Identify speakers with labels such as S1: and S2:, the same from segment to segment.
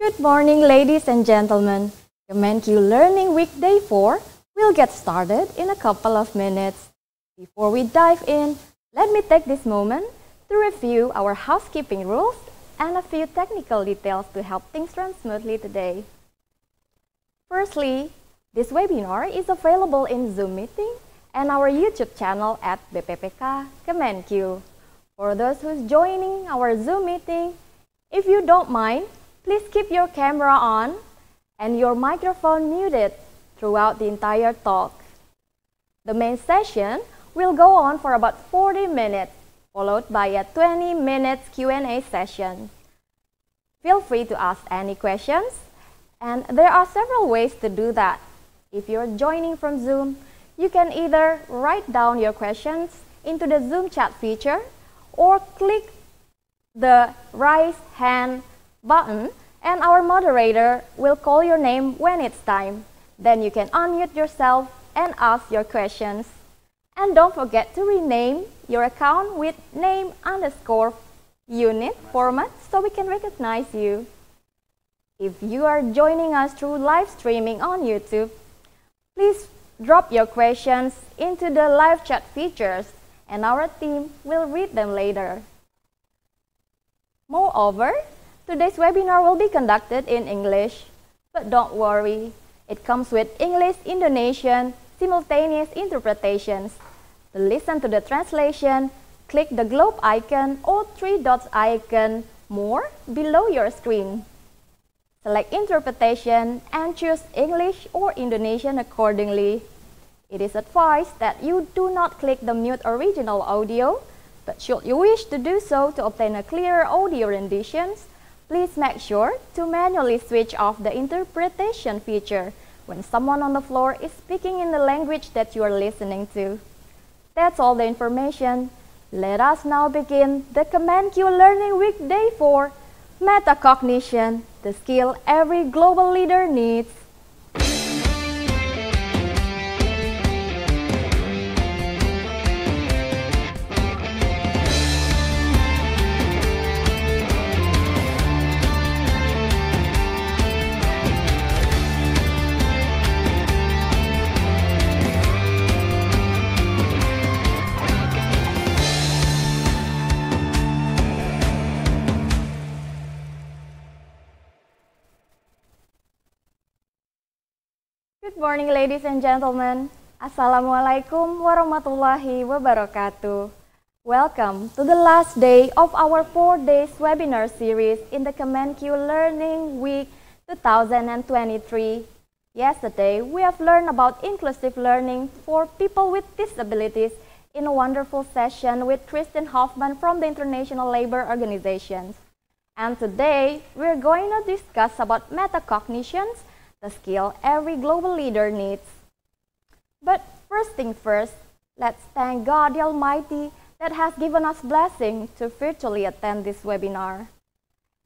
S1: Good morning, ladies and gentlemen. Kemenkeu Learning Week Day 4 will get started in a couple of minutes. Before we dive in, let me take this moment to review our housekeeping rules and a few technical details to help things run smoothly today. Firstly, this webinar is available in Zoom meeting and our YouTube channel at BPPK Kemenkeu. For those who's joining our Zoom meeting, if you don't mind, please keep your camera on and your microphone muted throughout the entire talk. The main session will go on for about 40 minutes, followed by a 20 minutes Q&A session. Feel free to ask any questions, and there are several ways to do that. If you're joining from Zoom, you can either write down your questions into the Zoom chat feature or click the raise hand button and our moderator will call your name when it's time. Then you can unmute yourself and ask your questions. And don't forget to rename your account with name_unit format so we can recognize you. If you are joining us through live streaming on YouTube, please drop your questions into the live chat features and our team will read them later. Moreover, today's webinar will be conducted in English, but don't worry, it comes with English-Indonesian simultaneous interpretations. To listen to the translation, click the globe icon or three dots icon more below your screen. Select interpretation and choose English or Indonesian accordingly. It is advised that you do not click the mute original audio, but should you wish to do so to obtain a clearer audio renditions, please make sure to manually switch off the interpretation feature when someone on the floor is speaking in the language that you are listening to. That's all the information. Let us now begin the Kemenkeu Learning Week Day 4, Metacognition, the skill every global leader needs. Good morning, ladies and gentlemen. Assalamualaikum warahmatullahi wabarakatuh. Welcome to the last day of our 4 days webinar series in the Kemenkeu Learning Week 2023. Yesterday, we have learned about inclusive learning for people with disabilities in a wonderful session with Kristen Hoffman from the International Labour Organization. And today, we're going to discuss about metacognitions, the skill every global leader needs. But first thing first, let's thank God the Almighty that has given us blessing to virtually attend this webinar.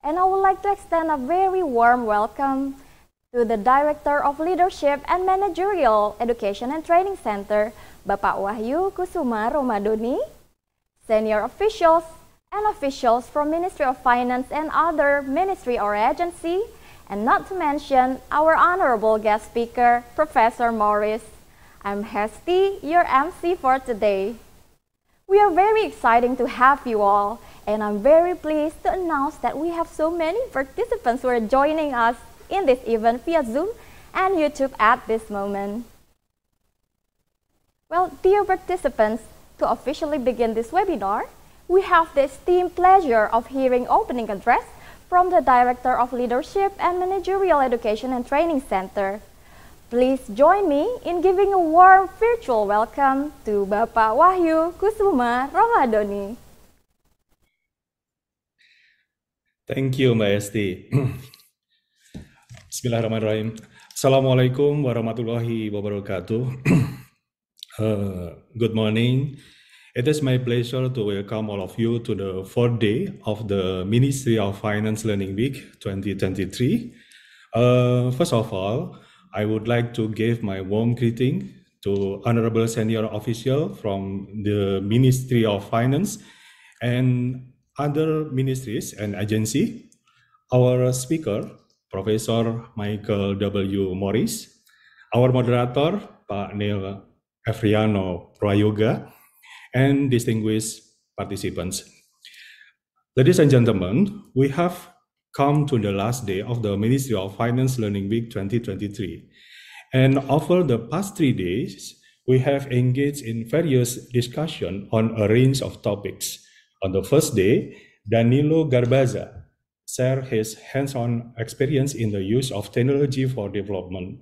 S1: And I would like to extend a very warm welcome to the Director of Leadership and Managerial Education and Training Center, Bapak Wahyu Kusuma Romadoni, senior officials and officials from Ministry of Finance and other ministry or agency, and not to mention our honorable guest speaker, Professor Morris. I'm Hesti, your MC for today. We are very excited to have you all, and I'm very pleased to announce that we have so many participants who are joining us in this event via Zoom and YouTube at this moment. Well, dear participants, to officially begin this webinar, we have the esteemed pleasure of hearing opening address from the Director of Leadership and Managerial Education and Training Center. Please join me in giving a warm virtual welcome to Bapak Wahyu Kusuma Romadoni.
S2: Thank you, Mbak Esti. Bismillahirrahmanirrahim. Assalamualaikum warahmatullahi wabarakatuh. Good morning. It is my pleasure to welcome all of you to the 4th day of the Ministry of Finance Learning Week 2023. First of all, I would like to give my warm greeting to Honorable Senior Official from the Ministry of Finance and other ministries and agency, our speaker, Professor Michael W. Morris, our moderator, Pak Neil Efriano Prayoga, and distinguished participants. Ladies and gentlemen, we have come to the last day of the Ministry of Finance Learning Week 2023. And over the past 3 days, we have engaged in various discussions on a range of topics. On the first day, Danilo Garbaza shared his hands-on experience in the use of technology for development.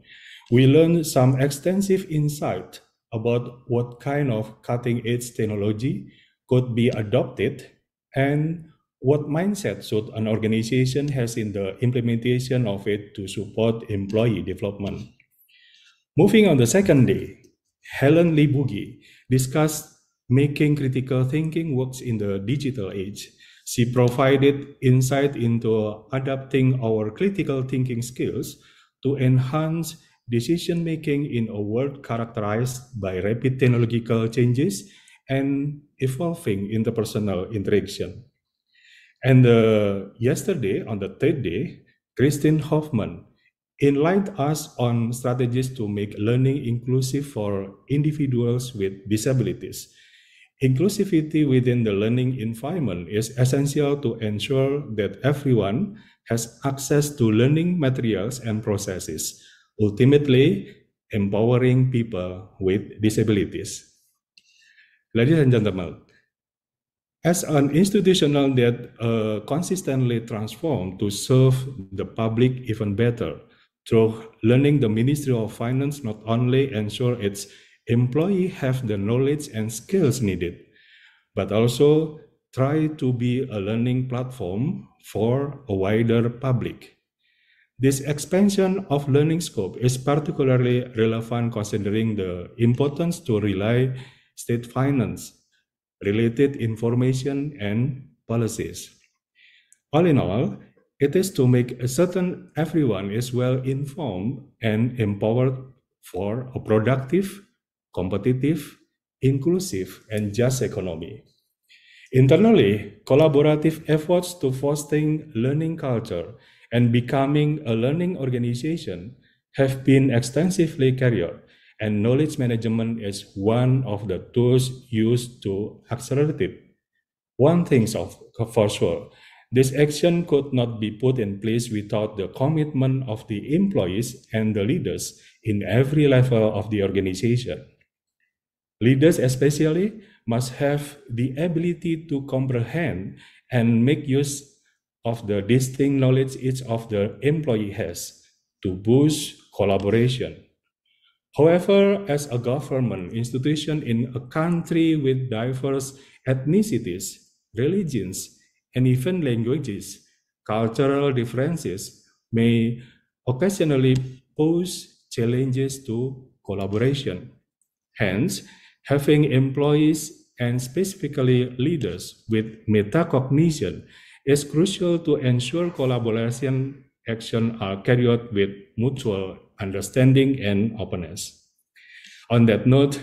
S2: We learned some extensive insight about what kind of cutting-edge technology could be adopted and what mindset should an organization has in the implementation of it to support employee development. Moving on the second day, Helen Libugi discussed making critical thinking works in the digital age. She provided insight into adapting our critical thinking skills to enhance decision-making in a world characterized by rapid technological changes and evolving interpersonal interaction. And yesterday, on the third day, Christine Hoffman enlightened us on strategies to make learning inclusive for individuals with disabilities. Inclusivity within the learning environment is essential to ensure that everyone has access to learning materials and processes, ultimately empowering people with disabilities. Ladies and gentlemen, as an institution that consistently transformed to serve the public even better, through learning, the Ministry of Finance not only ensure its employees have the knowledge and skills needed, but also try to be a learning platform for a wider public. This expansion of learning scope is particularly relevant considering the importance to rely state finance related information and policies. All in all, it is to make certain everyone is well informed and empowered for a productive, competitive, inclusive, and just economy. Internally, collaborative efforts to fostering learning culture and becoming a learning organization have been extensively carried out, and knowledge management is one of the tools used to accelerate it. One thing for sure, this action could not be put in place without the commitment of the employees and the leaders in every level of the organization. Leaders especially must have the ability to comprehend and make use of the distinct knowledge each of the employee has to boost collaboration. However, as a government institution in a country with diverse ethnicities, religions, and even languages, cultural differences may occasionally pose challenges to collaboration. Hence, having employees and specifically leaders with metacognition is crucial to ensure collaboration action are carried out with mutual understanding and openness. On that note,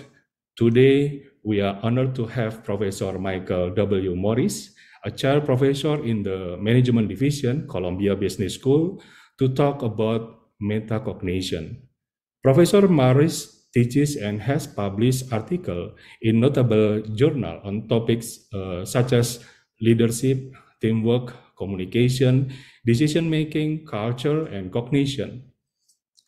S2: today we are honored to have Professor Michael W. Morris, a chair professor in the Management Division, Columbia Business School, to talk about metacognition. Professor Morris teaches and has published articles in notable journals on topics such as leadership, teamwork, communication, decision-making, culture, and cognition.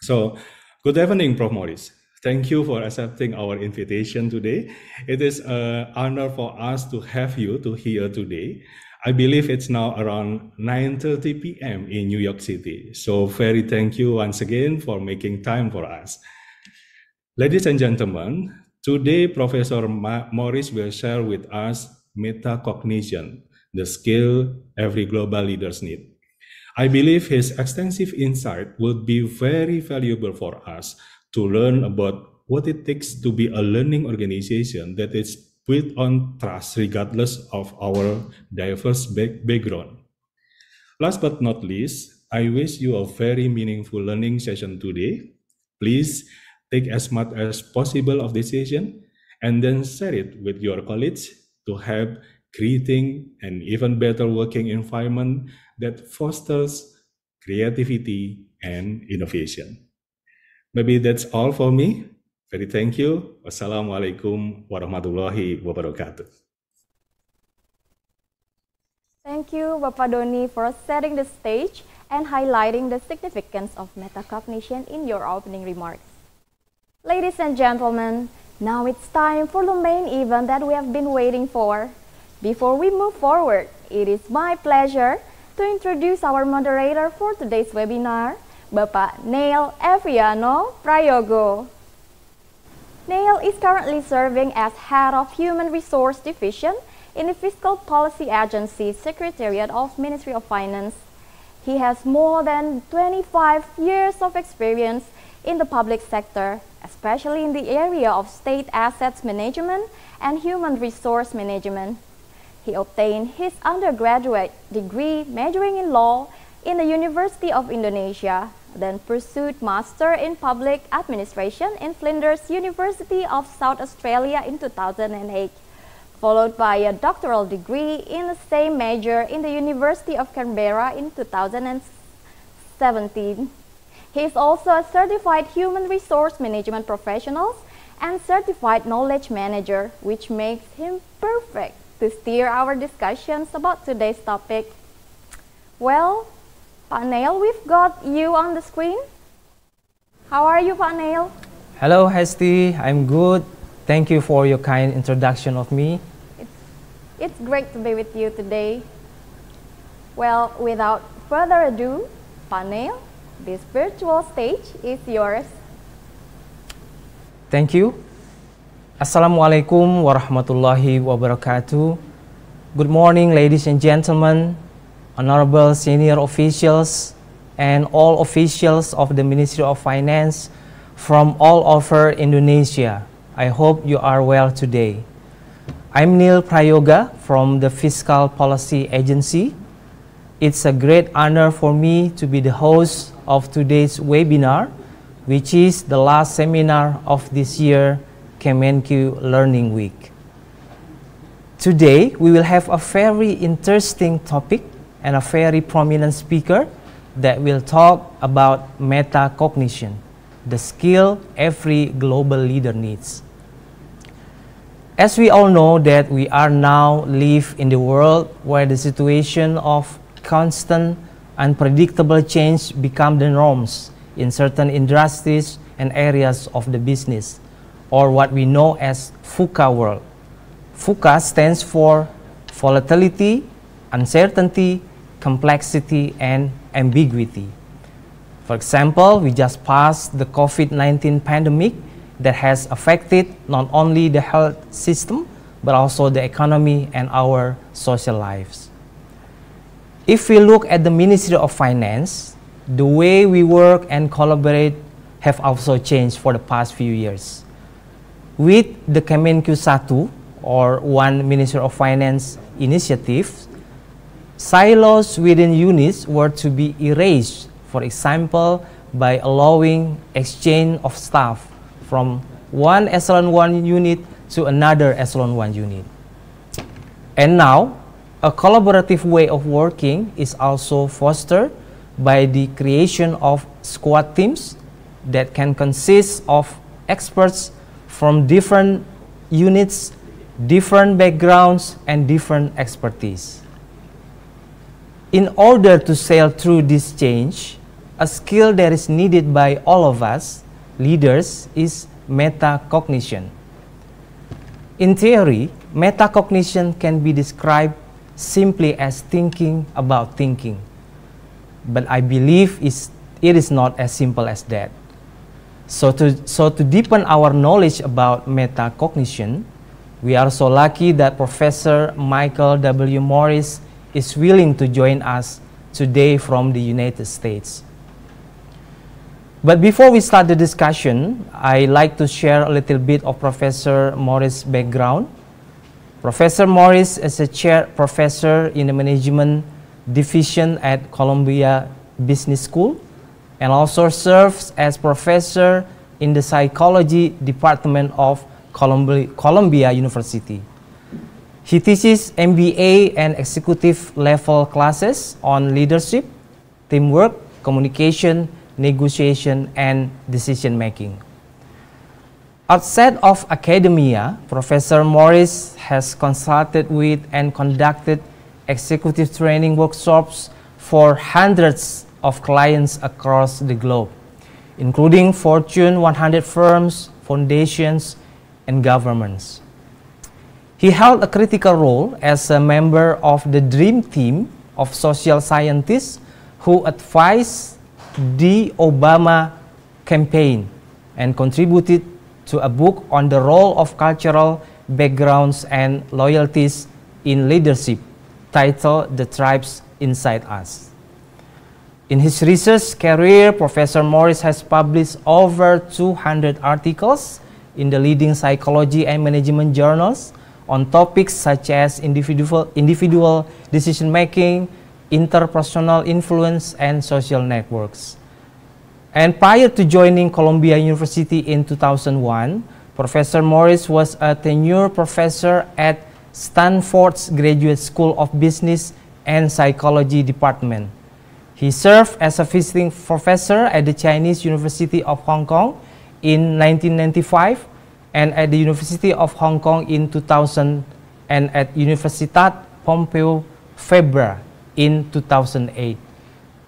S2: So, good evening, Prof. Morris. Thank you for accepting our invitation today. It is an honor for us to have you here today. I believe it's now around 9:30 p.m. in New York City. So very thank you once again for making time for us. Ladies and gentlemen, today Professor Morris will share with us metacognition, the skill every global leaders need. I believe his extensive insight would be very valuable for us to learn about what it takes to be a learning organization that is built on trust regardless of our diverse background. Last but not least, I wish you a very meaningful learning session today. Please take as much as possible of this session and then share it with your colleagues to have creating an even better working environment that fosters creativity, and innovation. Maybe that's all for me. Very thank you. Wassalamualaikum warahmatullahi wabarakatuh.
S1: Thank you, Bapak Doni, for setting the stage and highlighting the significance of metacognition in your opening remarks. Ladies and gentlemen, now it's time for the main event that we have been waiting for. Before we move forward, it is my pleasure to introduce our moderator for today's webinar, Bapak Neil Eviano Prayogo. Neil is currently serving as Head of Human Resource Division in the Fiscal Policy Agency Secretariat of Ministry of Finance. He has more than 25 years of experience in the public sector, especially in the area of state assets management and human resource management. He obtained his undergraduate degree majoring in law in the University of Indonesia, then pursued Master in Public Administration in Flinders University of South Australia in 2008, followed by a doctoral degree in the same major in the University of Canberra in 2017. He is also a certified human resource management professional and certified knowledge manager, which makes him perfect to steer our discussions about today's topic. Well, Pak Neil, we've got you on the screen. How are you, Pak Neil?
S3: Hello, Hesti. I'm good. Thank you for your kind introduction of me.
S1: It's great to be with you today. Well, without further ado, Pak Neil, this virtual stage is yours.
S3: Thank you. Assalamualaikum warahmatullahi wabarakatuh. Good morning, ladies and gentlemen, honorable senior officials, and all officials of the Ministry of Finance from all over Indonesia. I hope you are well today. I'm Neil Prayoga from the Fiscal Policy Agency. It's a great honor for me to be the host of today's webinar, which is the last seminar of this year, Kemenkeu Learning Week. Today, we will have a very interesting topic and a very prominent speaker that will talk about metacognition, the skill every global leader needs. As we all know that we are now live in the world where the situation of constant, unpredictable change become the norms in certain industries and areas of the business, or what we know as VUCA world. VUCA stands for volatility, uncertainty, complexity, and ambiguity. For example, we just passed the COVID-19 pandemic that has affected not only the health system, but also the economy and our social lives. If we look at the Ministry of Finance, the way we work and collaborate have also changed for the past few years. With the Kemenkeu 1, or One Ministry of Finance initiative, silos within units were to be erased, for example, by allowing exchange of staff from one Echelon 1 unit to another Echelon 1 unit. And now, a collaborative way of working is also fostered by the creation of squad teams that can consist of experts from different units, different backgrounds, and different expertise. In order to sail through this change, a skill that is needed by all of us, leaders, is metacognition. In theory, metacognition can be described simply as thinking about thinking. But I believe it is not as simple as that. So to deepen our knowledge about metacognition, we are so lucky that Professor Michael W. Morris is willing to join us today from the United States. But before we start the discussion, I'd like to share a little bit of Professor Morris' background. Professor Morris is a chair professor in the management division at Columbia Business School and also serves as professor in the psychology department of Columbia University. He teaches MBA and executive level classes on leadership, teamwork, communication, negotiation, and decision-making. Outside of academia, Professor Morris has consulted with and conducted executive training workshops for hundreds of clients across the globe, including Fortune 100 firms, foundations, and governments. He held a critical role as a member of the Dream Team of social scientists who advised the Obama campaign and contributed to a book on the role of cultural backgrounds and loyalties in leadership, titled The Tribes Inside Us. In his research career, Professor Morris has published over 200 articles in the leading psychology and management journals on topics such as individual decision-making, interpersonal influence, and social networks. And prior to joining Columbia University in 2001, Professor Morris was a tenured professor at Stanford's Graduate School of Business and Psychology Department. He served as a visiting professor at the Chinese University of Hong Kong in 1995 and at the University of Hong Kong in 2000 and at Universitat Pompeu Fabra in 2008.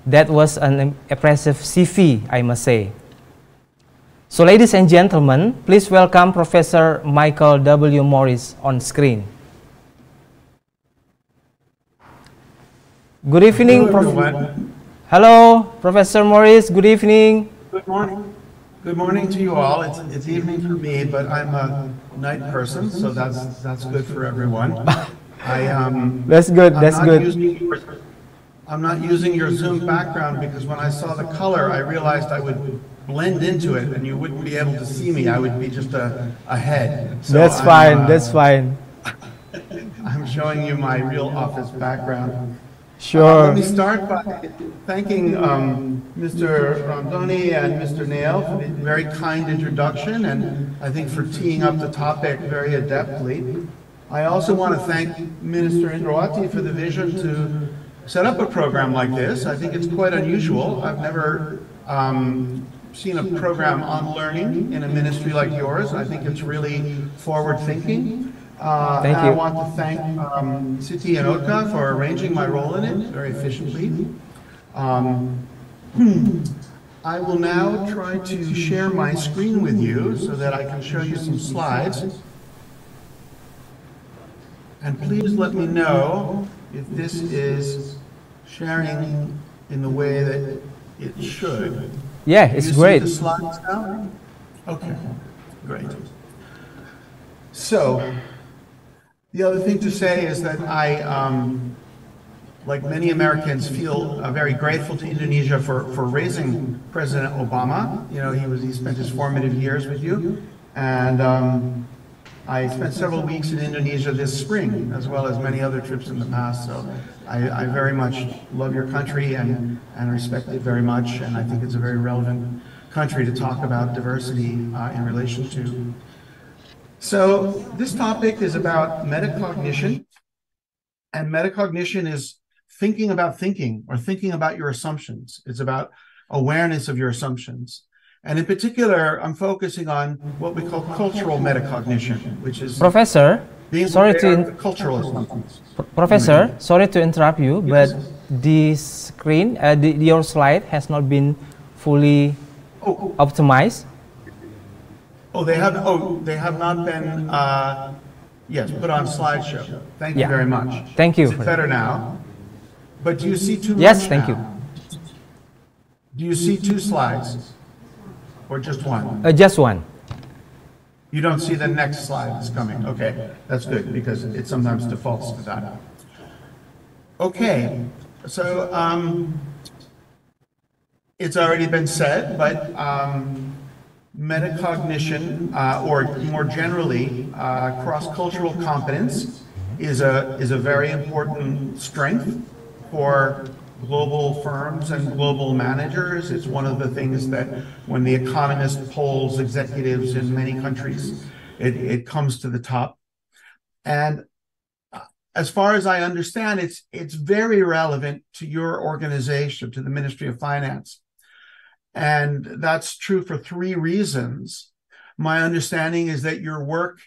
S3: That was an impressive CV, I must say. So ladies and gentlemen, please welcome Professor Michael W. Morris on screen. Good evening, Hello, Professor Morris. Good evening.
S4: Good morning. Good morning to you all. It's evening for me, but I'm a night person, so that's good for everyone.
S3: That's good. That's good.
S4: I'm not using your Zoom background because when I saw the color, I realized I would blend into it, and you wouldn't be able to see me. I would be just a head. So
S3: that's fine. That's fine.
S4: I'm showing you my real office background.
S3: Sure.
S4: Let me start by thanking Mr. Rondoni and Mr. Nail for the very kind introduction, and I think for teeing up the topic very adeptly. I also want to thank Minister Indrawati for the vision to set up a program like this. I think it's quite unusual. I've never seen a program on learning in a ministry like yours. I think it's really forward-thinking.
S3: Thank you.
S4: I want to thank Siti and Otka for arranging my role in it very efficiently. I will now try to share my screen with you so that I can show you some slides. And please let me know if this is sharing in the way that it should.
S3: Yeah, it's great.
S4: You see the slides now? Okay, great. So, the other thing to say is that I, like many Americans, feel very grateful to Indonesia for raising President Obama. You know, he spent his formative years with you, and I spent several weeks in Indonesia this spring, as well as many other trips in the past. So I very much love your country and respect it very much, and I think it's a very relevant country to talk about diversity in relation to. So this topic is about metacognition, and metacognition is thinking about thinking, or thinking about your assumptions. It's about awareness of your assumptions. And in particular, I'm focusing on what we call cultural metacognition, which is
S3: Professor, sorry to
S4: cultural assumptions.
S3: Professor, sorry to interrupt you, but the screen, your slide has not been fully optimized.
S4: Oh, they have not been. Yes, put on slideshow. Thank you very much.
S3: Thank you.
S4: Is it better now? But do you see too much?
S3: Yes, thank you.
S4: Do you see two slides, or just one?
S3: Just one.
S4: You don't see the next slide that's coming. Okay, that's good because it sometimes defaults to that. Okay, so it's already been said, but metacognition, or more generally, cross-cultural competence, is a very important strength for global firms and global managers. It's one of the things that when The Economist polls executives in many countries, it comes to the top. And as far as I understand, it's very relevant to your organization, to the Ministry of Finance. And that's true for three reasons. My understanding is that your work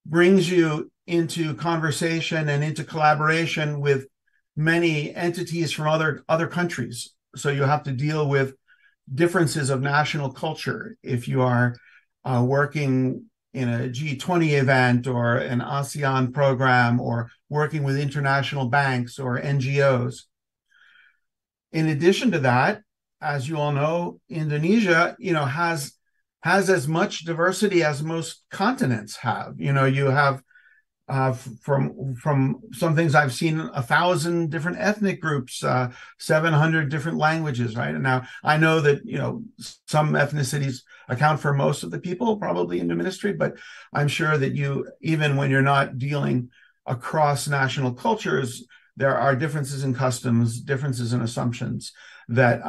S4: brings you into conversation and into collaboration with many entities from other countries. So you have to deal with differences of national culture. If you are working in a G20 event or an ASEAN program or working with international banks or NGOs. In addition to that, as you all know, Indonesia, has as much diversity as most continents have. You have from some things I've seen 1,000 different ethnic groups, 700 different languages, right? And now I know that some ethnicities account for most of the people probably in the ministry, but I'm sure that even when you're not dealing across national cultures, there are differences in customs, differences in assumptions that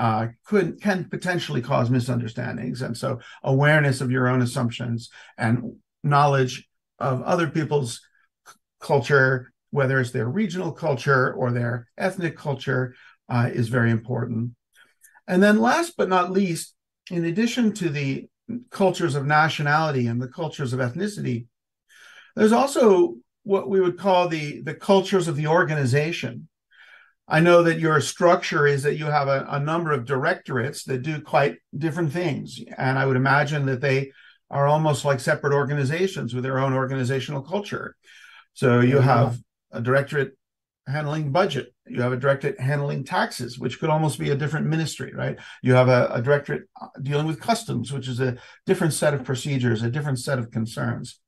S4: can potentially cause misunderstandings. And so awareness of your own assumptions and knowledge of other people's culture, whether it's their regional culture or their ethnic culture, is very important. And then last but not least, in addition to the cultures of nationality and the cultures of ethnicity, there's also what we would call the cultures of the organization. I know that your structure is that you have a number of directorates that do quite different things. And I would imagine that they are almost like separate organizations with their own organizational culture. So you have a directorate handling budget. You have a directorate handling taxes, which could almost be a different ministry, right? You have a directorate dealing with customs, which is a different set of procedures, a different set of concerns.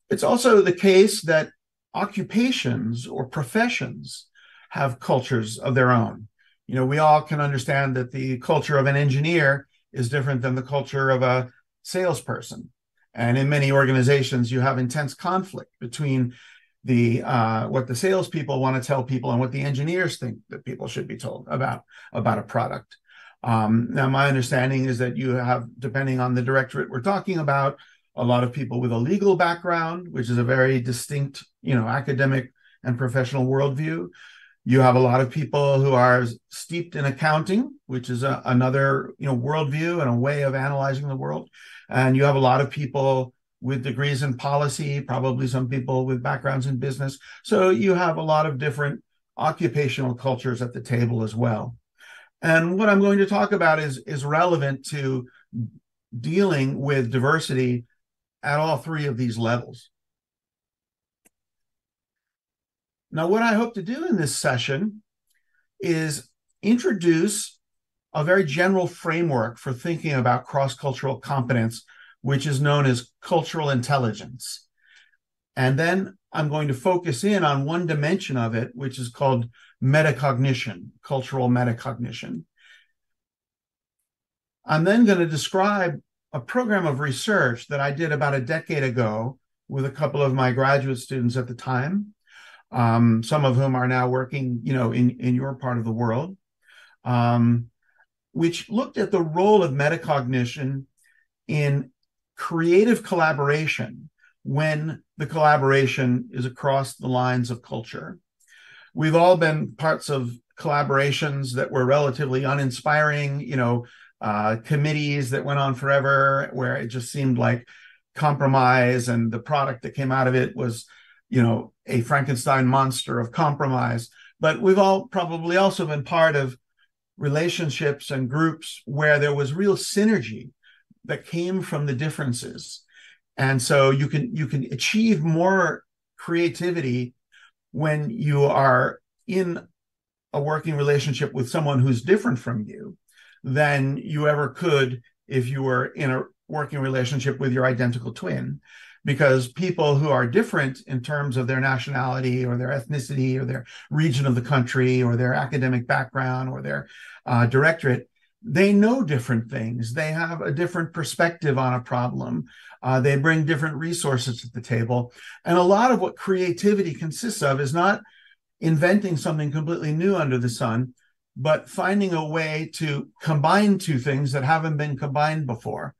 S4: It's also the case that occupations or professions have cultures of their own. We all can understand that the culture of an engineer is different than the culture of a salesperson. And in many organizations, you have intense conflict between what the salespeople want to tell people and what the engineers think that people should be told about a product. Now, my understanding is that you have, depending on the directorate we're talking about, a lot of people with a legal background, which is a very distinct, academic and professional worldview. You have a lot of people who are steeped in accounting, which is another worldview and a way of analyzing the world. And you have a lot of people with degrees in policy, probably some people with backgrounds in business. So you have a lot of different occupational cultures at the table as well. And what I'm going to talk about is relevant to dealing with diversity at all three of these levels. Now, what I hope to do in this session is introduce a very general framework for thinking about cross-cultural competence, which is known as cultural intelligence. And then I'm going to focus in on one dimension of it, which is called metacognition, cultural metacognition. I'm then going to describe a program of research that I did about a decade ago with a couple of my graduate students at the time, some of whom are now working, in your part of the world, which looked at the role of metacognition in creative collaboration when the collaboration is across the lines of culture. We've all been parts of collaborations that were relatively uninspiring, committees that went on forever, where it just seemed like compromise, and the product that came out of it was, a Frankenstein monster of compromise. But we've all probably also been part of relationships and groups where there was real synergy that came from the differences. And so you can achieve more creativity when you are in a working relationship with someone who's different from you than you ever could if you were in a working relationship with your identical twin. Because people who are different in terms of their nationality or their ethnicity or their region of the country or their academic background or their directorate, they know different things. They have a different perspective on a problem. They bring different resources to the table. And a lot of what creativity consists of is not inventing something completely new under the sun, but finding a way to combine two things that haven't been combined before.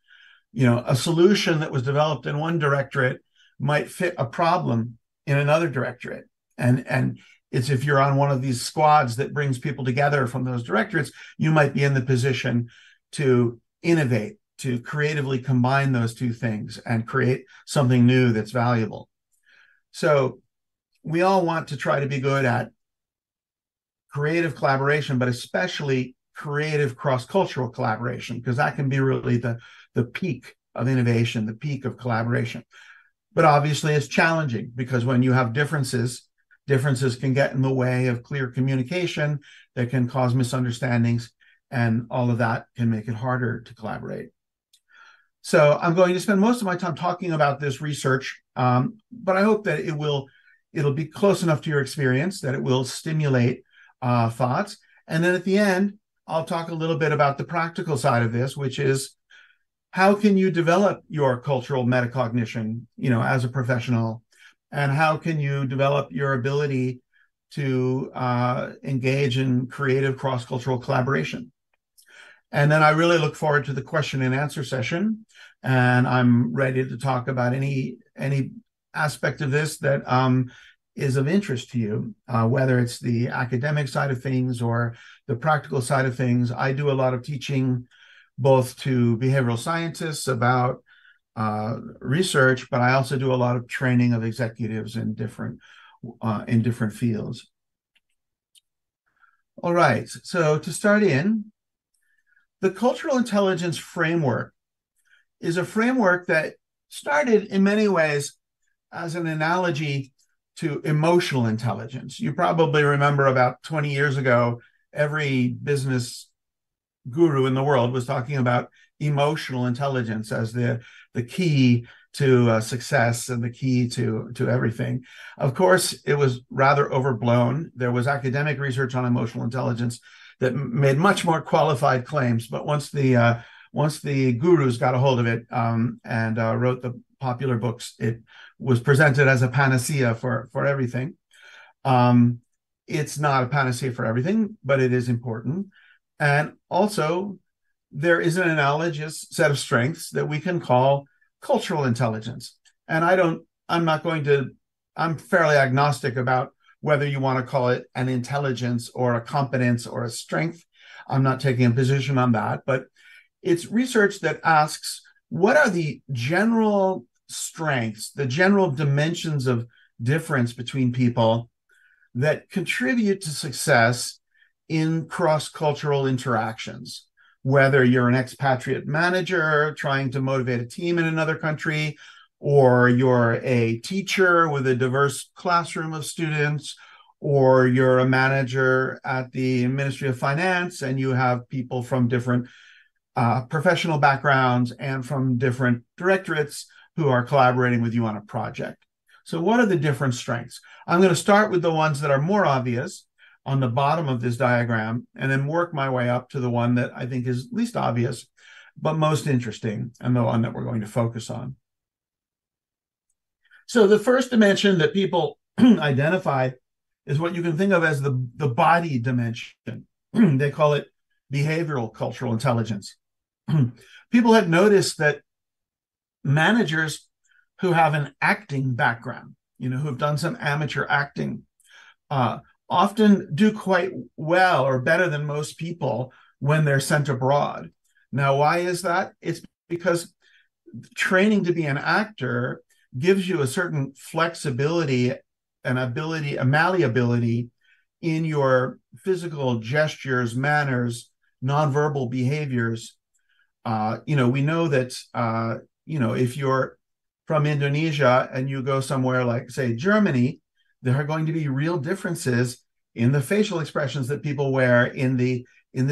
S4: A solution that was developed in one directorate might fit a problem in another directorate. And it's if you're on one of these squads that brings people together from those directorates, you might be in the position to innovate, to creatively combine those two things and create something new that's valuable. So we all want to try to be good at creative collaboration, but especially creative cross-cultural collaboration, because that can be really the peak of innovation, the peak of collaboration. But obviously it's challenging because when you have differences can get in the way of clear communication that can cause misunderstandings, and all of that can make it harder to collaborate. So I'm going to spend most of my time talking about this research, but I hope that it'll be close enough to your experience that it will stimulate thoughts. And then at the end, I'll talk a little bit about the practical side of this, which is how can you develop your cultural metacognition, as a professional, and how can you develop your ability to engage in creative cross-cultural collaboration. And then I really look forward to the question and answer session, and I'm ready to talk about any aspect of this that is of interest to you, whether it's the academic side of things or the practical side of things. I do a lot of teaching both to behavioral scientists about research, but I also do a lot of training of executives in different fields. All right, so to start in, the cultural intelligence framework is a framework that started in many ways as an analogy to emotional intelligence. You probably remember about 20 years ago, every business guru in the world was talking about emotional intelligence as the key to success and the key to everything. Of course, it was rather overblown. There was academic research on emotional intelligence that made much more qualified claims, but once the gurus got a hold of it and wrote the popular books, it was presented as a panacea for everything. It's not a panacea for everything, but it is important. And also, there is an analogous set of strengths that we can call cultural intelligence. And I'm fairly agnostic about whether you want to call it an intelligence or a competence or a strength. I'm not taking a position on that, but it's research that asks, what are the general strengths, the general dimensions of difference between people that contribute to success in cross-cultural interactions? Whether you're an expatriate manager trying to motivate a team in another country, or you're a teacher with a diverse classroom of students, or you're a manager at the Ministry of Finance and you have people from different professional backgrounds and from different directorates who are collaborating with you on a project. So what are the different strengths? I'm going to start with the ones that are more obvious on the bottom of this diagram, and then work my way up to the one that I think is least obvious, but most interesting, and the one that we're going to focus on. So the first dimension that people identify is what you can think of as the body dimension. They call it behavioral cultural intelligence. People have noticed that managers who have an acting background, who have done some amateur acting, often do quite well or better than most people when they're sent abroad. Now, why is that? It's because training to be an actor gives you a certain flexibility, an ability, a malleability in your physical gestures, manners, nonverbal behaviors. We know that, if you're from Indonesia and you go somewhere like, say, Germany, there are going to be real differences in the facial expressions that people wear, in the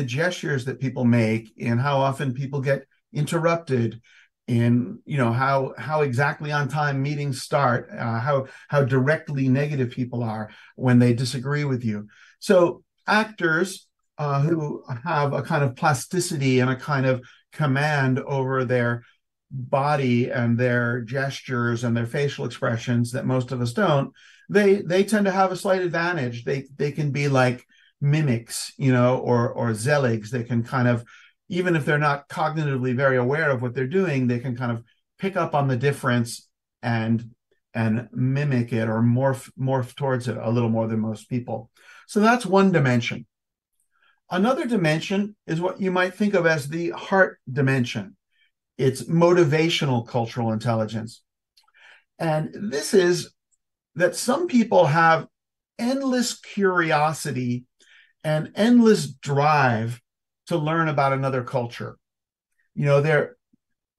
S4: gestures that people make, in how often people get interrupted, in how exactly on time meetings start, how directly negative people are when they disagree with you. So actors who have a kind of plasticity and a kind of command over their body and their gestures and their facial expressions that most of us don't, they tend to have a slight advantage. They can be like mimics, or zeligs. They can kind of, even if they're not cognitively very aware of what they're doing, they can kind of pick up on the difference and and mimic it or morph towards it a little more than most people. So that's one dimension. Another dimension is what you might think of as the heart dimension. It's motivational cultural intelligence. And this is that some people have endless curiosity and endless drive to learn about another culture. You know, they're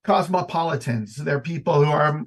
S4: cosmopolitans. They're people who are,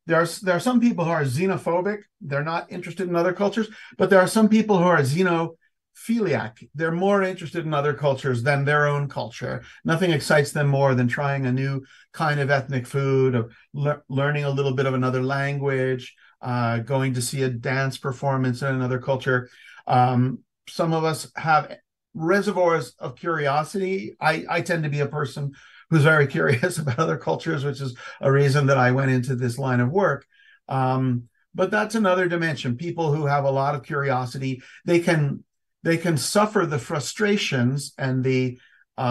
S4: there are some people who are xenophobic. They're not interested in other cultures, but there are some people who are xenophiliac. They're more interested in other cultures than their own culture. Nothing excites them more than trying a new kind of ethnic food, of learning a little bit of another language, going to see a dance performance in another culture. Some of us have reservoirs of curiosity. I tend to be a person who's very curious about other cultures, which is a reason that I went into this line of work. But that's another dimension. People who have a lot of curiosity, they can suffer the frustrations and the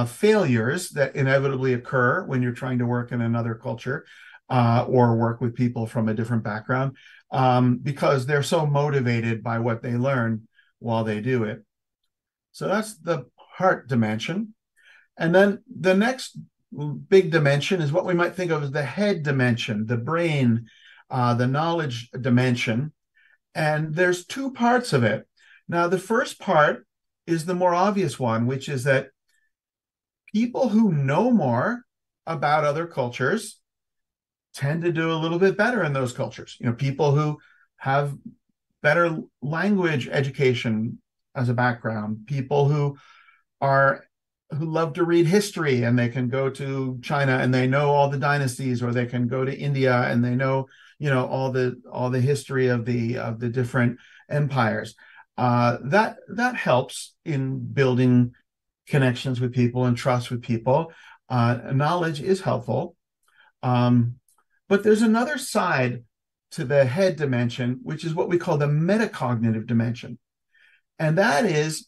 S4: failures that inevitably occur when you're trying to work in another culture or work with people from a different background because they're so motivated by what they learn while they do it. So that's the heart dimension. And then the next big dimension is what we might think of as the head dimension, the brain, the knowledge dimension. And there's two parts of it. Now, the first part is the more obvious one, which is that people who know more about other cultures tend to do a little bit better in those cultures. You know, people who have better language education as a background, people who love to read history and they can go to China and they know all the dynasties, or they can go to India and they know, you know, all the history of the different empires. That helps in building connections with people and trust with people. Knowledge is helpful. But there's another side to the head dimension, which is what we call the metacognitive dimension. And that is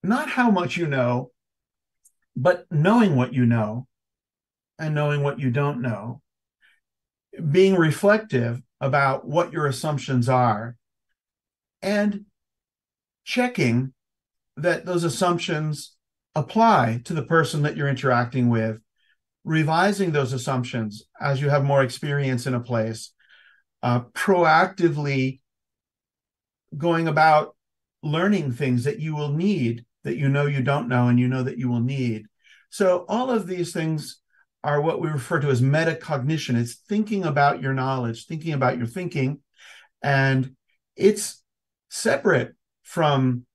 S4: not how much you know, but knowing what you know and knowing what you don't know, being reflective about what your assumptions are, and checking that those assumptions apply to the person that you're interacting with, revising those assumptions as you have more experience in a place, proactively going about learning things that you will need, that you know you don't know and you know that you will need. So all of these things are what we refer to as metacognition. It's thinking about your knowledge, thinking about your thinking, and it's separate from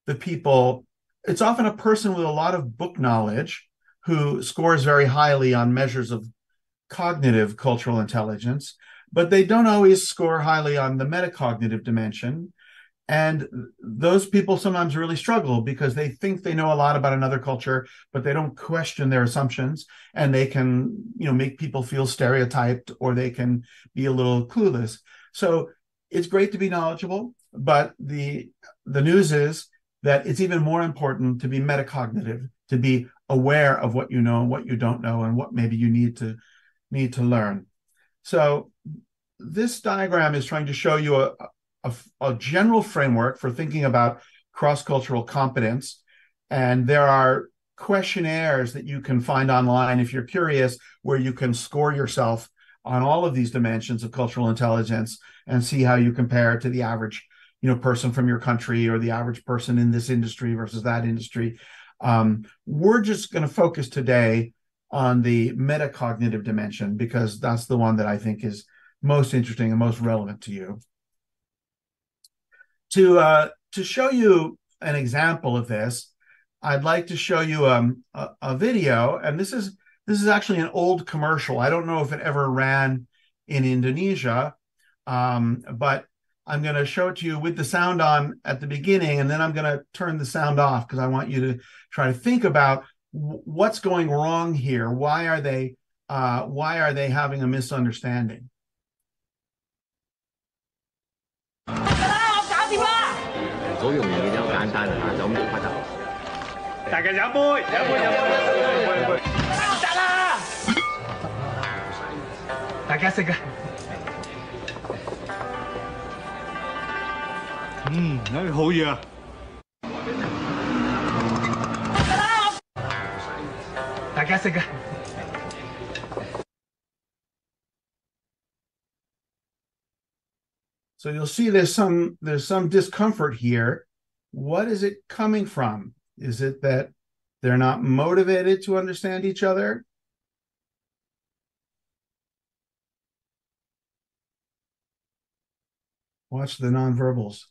S4: the people. It's often a person with a lot of book knowledge who scores very highly on measures of cognitive cultural intelligence, but they don't always score highly on the metacognitive dimension. And those people sometimes really struggle because they think they know a lot about another culture, but they don't question their assumptions, and they can, you know, make people feel stereotyped, or they can be a little clueless. So it's great to be knowledgeable, but the news is that it's even more important to be metacognitive, to be aware of what you know and what you don't know, and what maybe you need to learn. So this diagram is trying to show you a general framework for thinking about cross-cultural competence. And there are questionnaires that you can find online if you're curious, where you can score yourself on all of these dimensions of cultural intelligence and see how you compare to the average, you know, person from your country, or the average person in this industry versus that industry. We're just going to focus today on the metacognitive dimension because that's the one that I think is most interesting and most relevant to you. To show you an example of this, I'd like to show you a video, and this is actually an old commercial. I don't know if it ever ran in Indonesia, but I'm going to show it to you with the sound on at the beginning, and then I'm going to turn the sound off because I want you to try to think about what's going wrong here. Why are they having a misunderstanding?
S5: 好容易嘅啫，好簡單啊，就咁做乜就。大家飲杯，飲杯，飲杯，飲杯，得啦！大家食啊！好嘢啊！大家食啊！
S4: So you'll see there's some discomfort here. What is it coming from? Is it that they're not motivated to understand each other? Watch the nonverbals.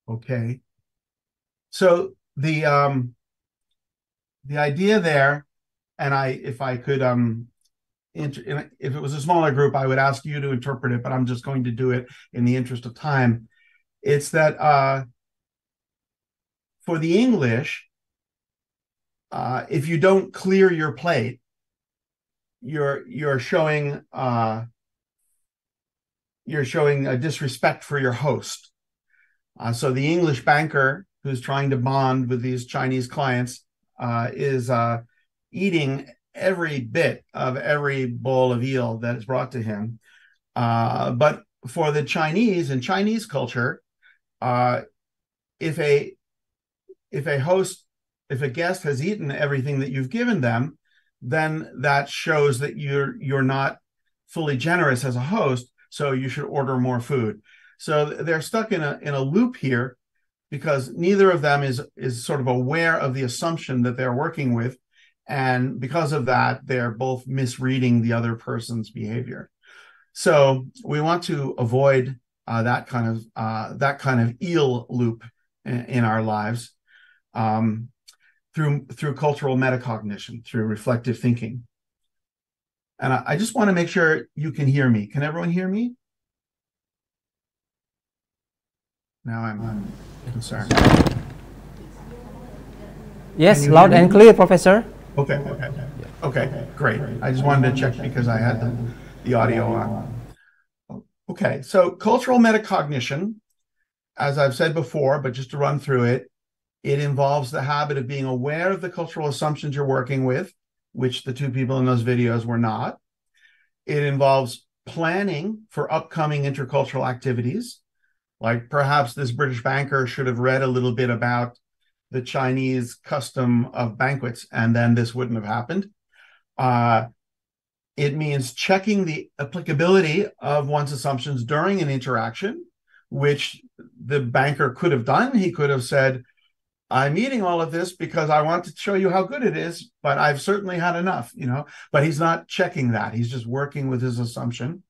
S4: Okay. So the idea there, and if I could if it was a smaller group, I would ask you to interpret it, but I'm just going to do it in the interest of time. It's that for the English, if you don't clear your plate, you're showing a disrespect for your host. So the English banker who's trying to bond with these Chinese clients is eating every bit of every bowl of eel that is brought to him. But for the Chinese, in Chinese culture, if a guest has eaten everything that you've given them, then that shows that you're not fully generous as a host, so you should order more food. So they're stuck in a loop here because neither of them is sort of aware of the assumption that they're working with, and because of that, they're both misreading the other person's behavior. So we want to avoid that kind of eel loop in our lives through cultural metacognition, through reflective thinking. And I just want to make sure you can hear me. Can everyone hear me? Now I'm concerned.
S3: Yes, loud and clear, Professor.
S4: Okay, great. I just wanted to check because I had the audio on. Okay, so cultural metacognition, as I've said before, but just to run through it, it involves the habit of being aware of the cultural assumptions you're working with, which the two people in those videos were not. It involves planning for upcoming intercultural activities. Like perhaps this British banker should have read a little bit about the Chinese custom of banquets, and then this wouldn't have happened. It means checking the applicability of one's assumptions during an interaction, which the banker could have done. He could have said, I'm eating all of this because I want to show you how good it is, but I've certainly had enough, but he's not checking that. He's just working with his assumption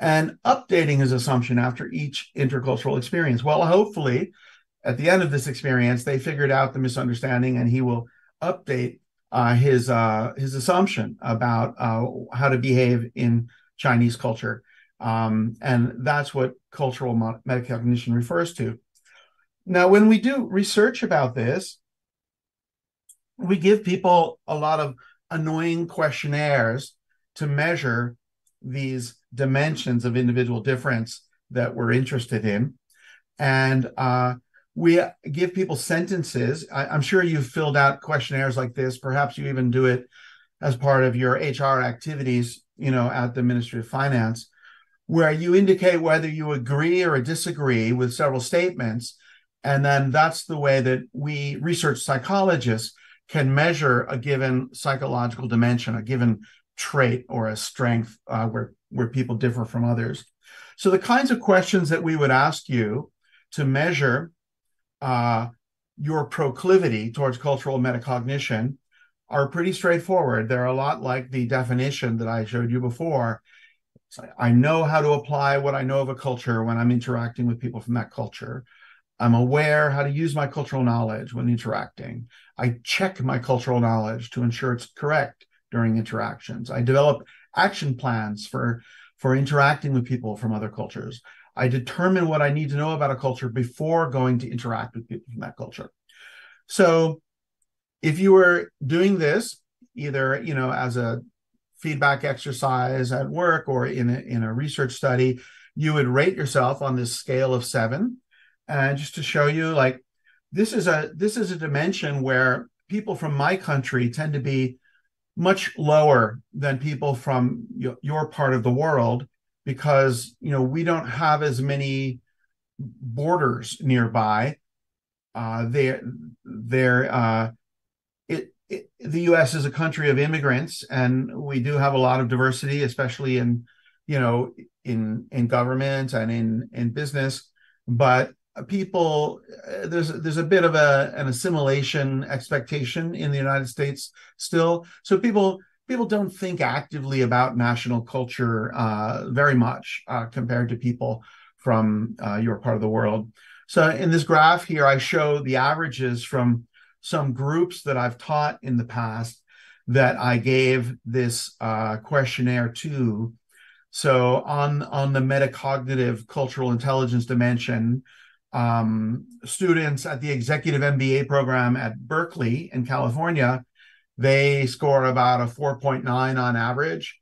S4: and updating his assumption after each intercultural experience. Well, hopefully at the end of this experience, they figured out the misunderstanding and he will update his assumption about how to behave in Chinese culture. And that's what cultural metacognition refers to. Now, when we do research about this, we give people a lot of annoying questionnaires to measure these dimensions of individual difference that we're interested in. And we give people sentences. I'm sure you've filled out questionnaires like this. Perhaps you even do it as part of your HR activities, at the Ministry of Finance, where you indicate whether you agree or disagree with several statements. And then that's the way that we research psychologists can measure a given psychological dimension, a given trait or a strength where people differ from others. So the kinds of questions that we would ask you to measure your proclivity towards cultural metacognition are pretty straightforward. They're a lot like the definition that I showed you before. So I know how to apply what I know of a culture when I'm interacting with people from that culture. I'm aware how to use my cultural knowledge when interacting. I check my cultural knowledge to ensure it's correct during interactions. I develop action plans for interacting with people from other cultures. I determine what I need to know about a culture before going to interact with people from that culture. So if you were doing this, either, as a feedback exercise at work or in a research study, you would rate yourself on this scale of 7. And just to show you, like, this is a dimension where people from my country tend to be much lower than people from your part of the world, because we don't have as many borders nearby. The U.S. is a country of immigrants, and we do have a lot of diversity, especially in government and in business. But people, there's a bit of an assimilation expectation in the United States still. So people don't think actively about national culture very much compared to people from your part of the world. So in this graph here, I show the averages from some groups that I've taught in the past that I gave this questionnaire to. So on the metacognitive cultural intelligence dimension, students at the executive MBA program at Berkeley in California, they score about a 4.9 on average.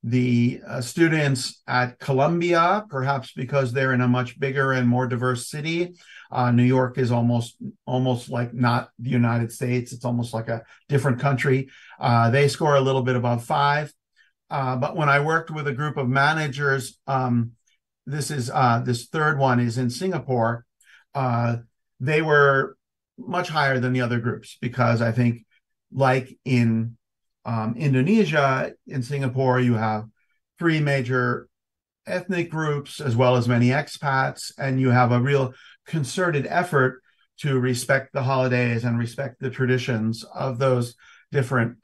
S4: The students at Columbia, perhaps because they're in a much bigger and more diverse city, New York is almost like not the United States. It's almost like a different country. They score a little bit above 5. But when I worked with a group of managers, this third one is in Singapore. They were much higher than the other groups, because I think, like in Indonesia, in Singapore, you have 3 major ethnic groups as well as many expats, and you have a real concerted effort to respect the holidays and respect the traditions of those different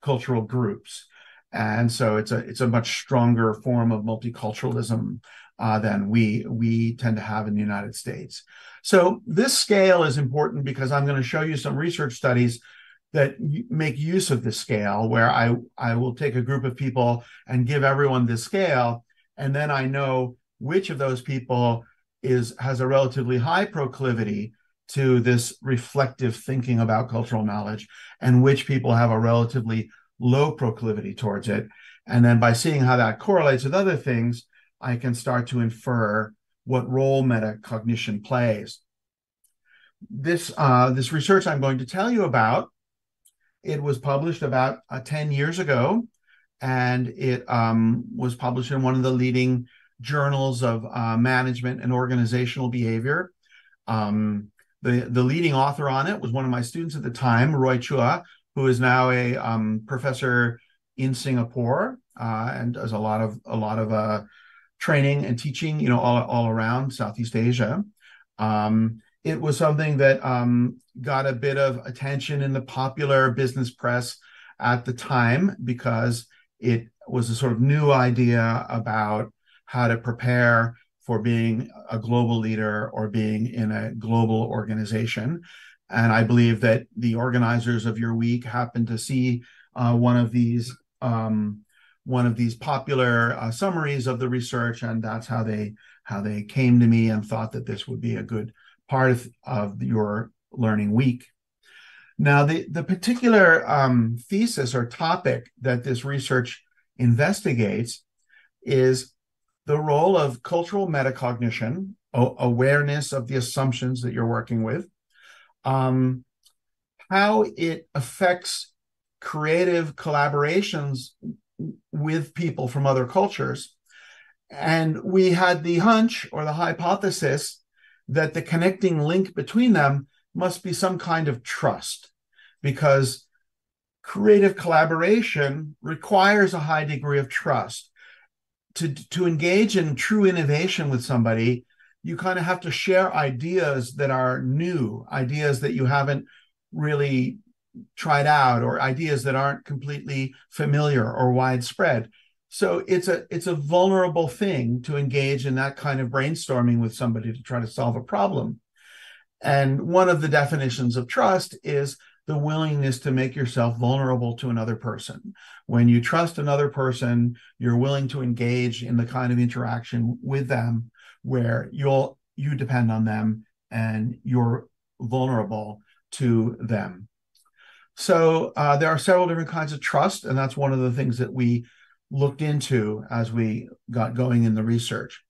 S4: cultural groups. And so it's a much stronger form of multiculturalism than we tend to have in the United States. So this scale is important because I'm going to show you some research studies that make use of this scale, where I will take a group of people and give everyone this scale, and then I know which of those people has a relatively high proclivity to this reflective thinking about cultural knowledge, and which people have a relatively low proclivity towards it. And then by seeing how that correlates with other things, I can start to infer what role metacognition plays. This research I'm going to tell you about, it was published about 10 years ago, and it was published in one of the leading journals of management and organizational behavior. The leading author on it was one of my students at the time, Roy Chua, who is now a professor in Singapore and does a lot of training and teaching, all around Southeast Asia. It was something that got a bit of attention in the popular business press at the time, because it was a sort of new idea about how to prepare for being a global leader or being in a global organization. And I believe that the organizers of your week happened to see one of these popular summaries of the research, and that's how they came to me and thought that this would be a good part of your learning week. Now, the particular thesis or topic that this research investigates is the role of cultural metacognition, awareness of the assumptions that you're working with, how it affects creative collaborations with people from other cultures. And we had the hunch or the hypothesis that the connecting link between them must be some kind of trust, because creative collaboration requires a high degree of trust. To engage in true innovation with somebody, you kind of have to share ideas that are new, ideas that you haven't really tried out, or ideas that aren't completely familiar or widespread. So it's a vulnerable thing to engage in that kind of brainstorming with somebody to try to solve a problem. And one of the definitions of trust is the willingness to make yourself vulnerable to another person. When you trust another person, you're willing to engage in the kind of interaction with them where you depend on them and you're vulnerable to them. So there are several different kinds of trust, and that's one of the things that we looked into as we got going in the research.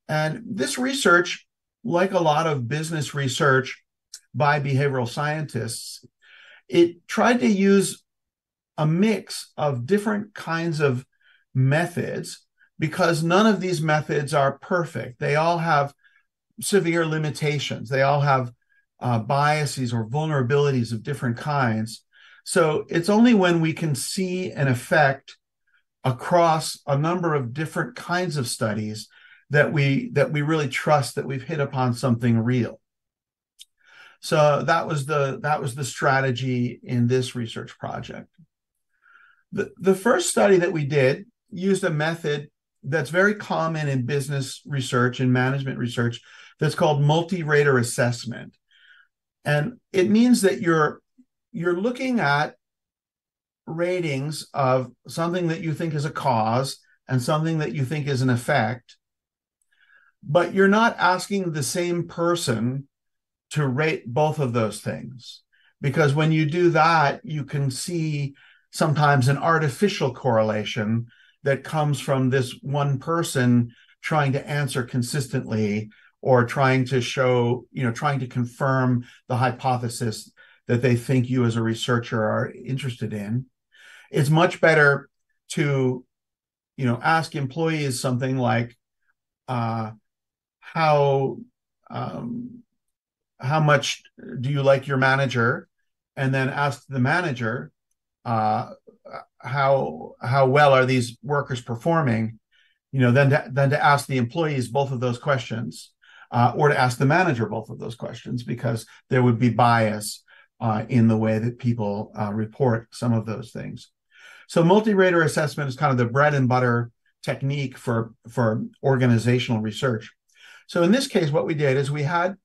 S4: And this research, like a lot of business research by behavioral scientists, it tried to use a mix of different kinds of methods because none of these methods are perfect. They all have severe limitations. They all have biases or vulnerabilities of different kinds. So it's only when we can see an effect across a number of different kinds of studies that we really trust that we've hit upon something real. So that was the strategy in this research project. The first study that we did used a method that's very common in business research and management research that's called multi-rater assessment. And it means that you're looking at ratings of something that you think is a cause and something that you think is an effect, but you're not asking the same person to rate both of those things. Because when you do that, you can see sometimes an artificial correlation that comes from this one person trying to answer consistently or trying to show, trying to confirm the hypothesis that they think you as a researcher are interested in. It's much better to, ask employees something like, how much do you like your manager? And then ask the manager, how well are these workers performing? Then to ask the employees both of those questions, or to ask the manager both of those questions, because there would be bias in the way that people report some of those things. So multi-rater assessment is kind of the bread and butter technique for organizational research. So in this case, what we did is we had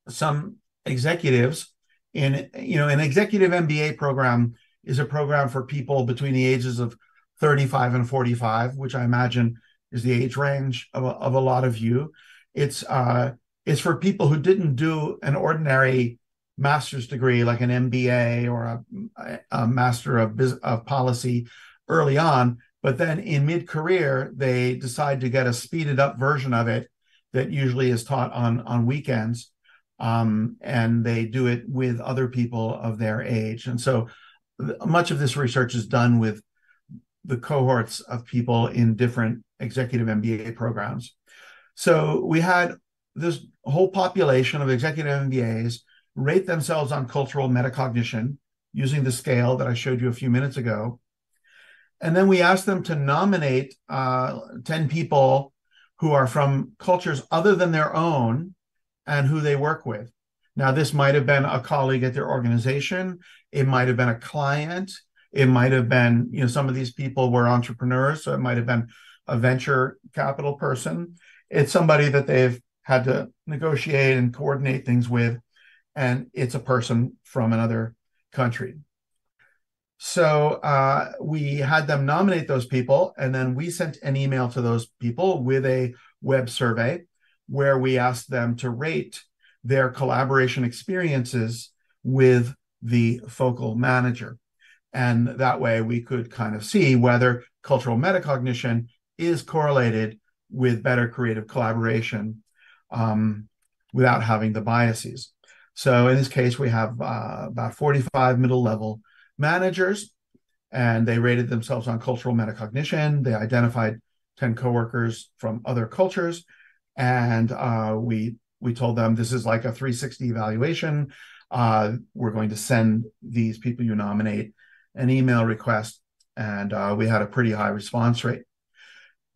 S4: some executives in, an executive MBA program is a program for people between the ages of 35 and 45, which I imagine is the age range of a lot of you. It's for people who didn't do an ordinary master's degree like an MBA or a master of policy early on, but then in mid-career, they decide to get a speeded up version of it that usually is taught on weekends. And they do it with other people of their age. And so much of this research is done with the cohorts of people in different executive MBA programs. So we had this whole population of executive MBAs rate themselves on cultural metacognition using the scale that I showed you a few minutes ago. And then we asked them to nominate 10 people who are from cultures other than their own and who they work with. Now, this might have been a colleague at their organization. It might have been a client. It might have been, some of these people were entrepreneurs, so it might have been a venture capital person. It's somebody that they've had to negotiate and coordinate things with, and it's a person from another country. So we had them nominate those people, and then we sent an email to those people with a web survey where we asked them to rate their collaboration experiences with the focal manager. And that way we could kind of see whether cultural metacognition is correlated with better creative collaboration without having the biases. So in this case, we have about 45 middle level managers, and they rated themselves on cultural metacognition. They identified 10 coworkers from other cultures, and we told them this is like a 360 evaluation. We're going to send these people you nominate an email request, and we had a pretty high response rate.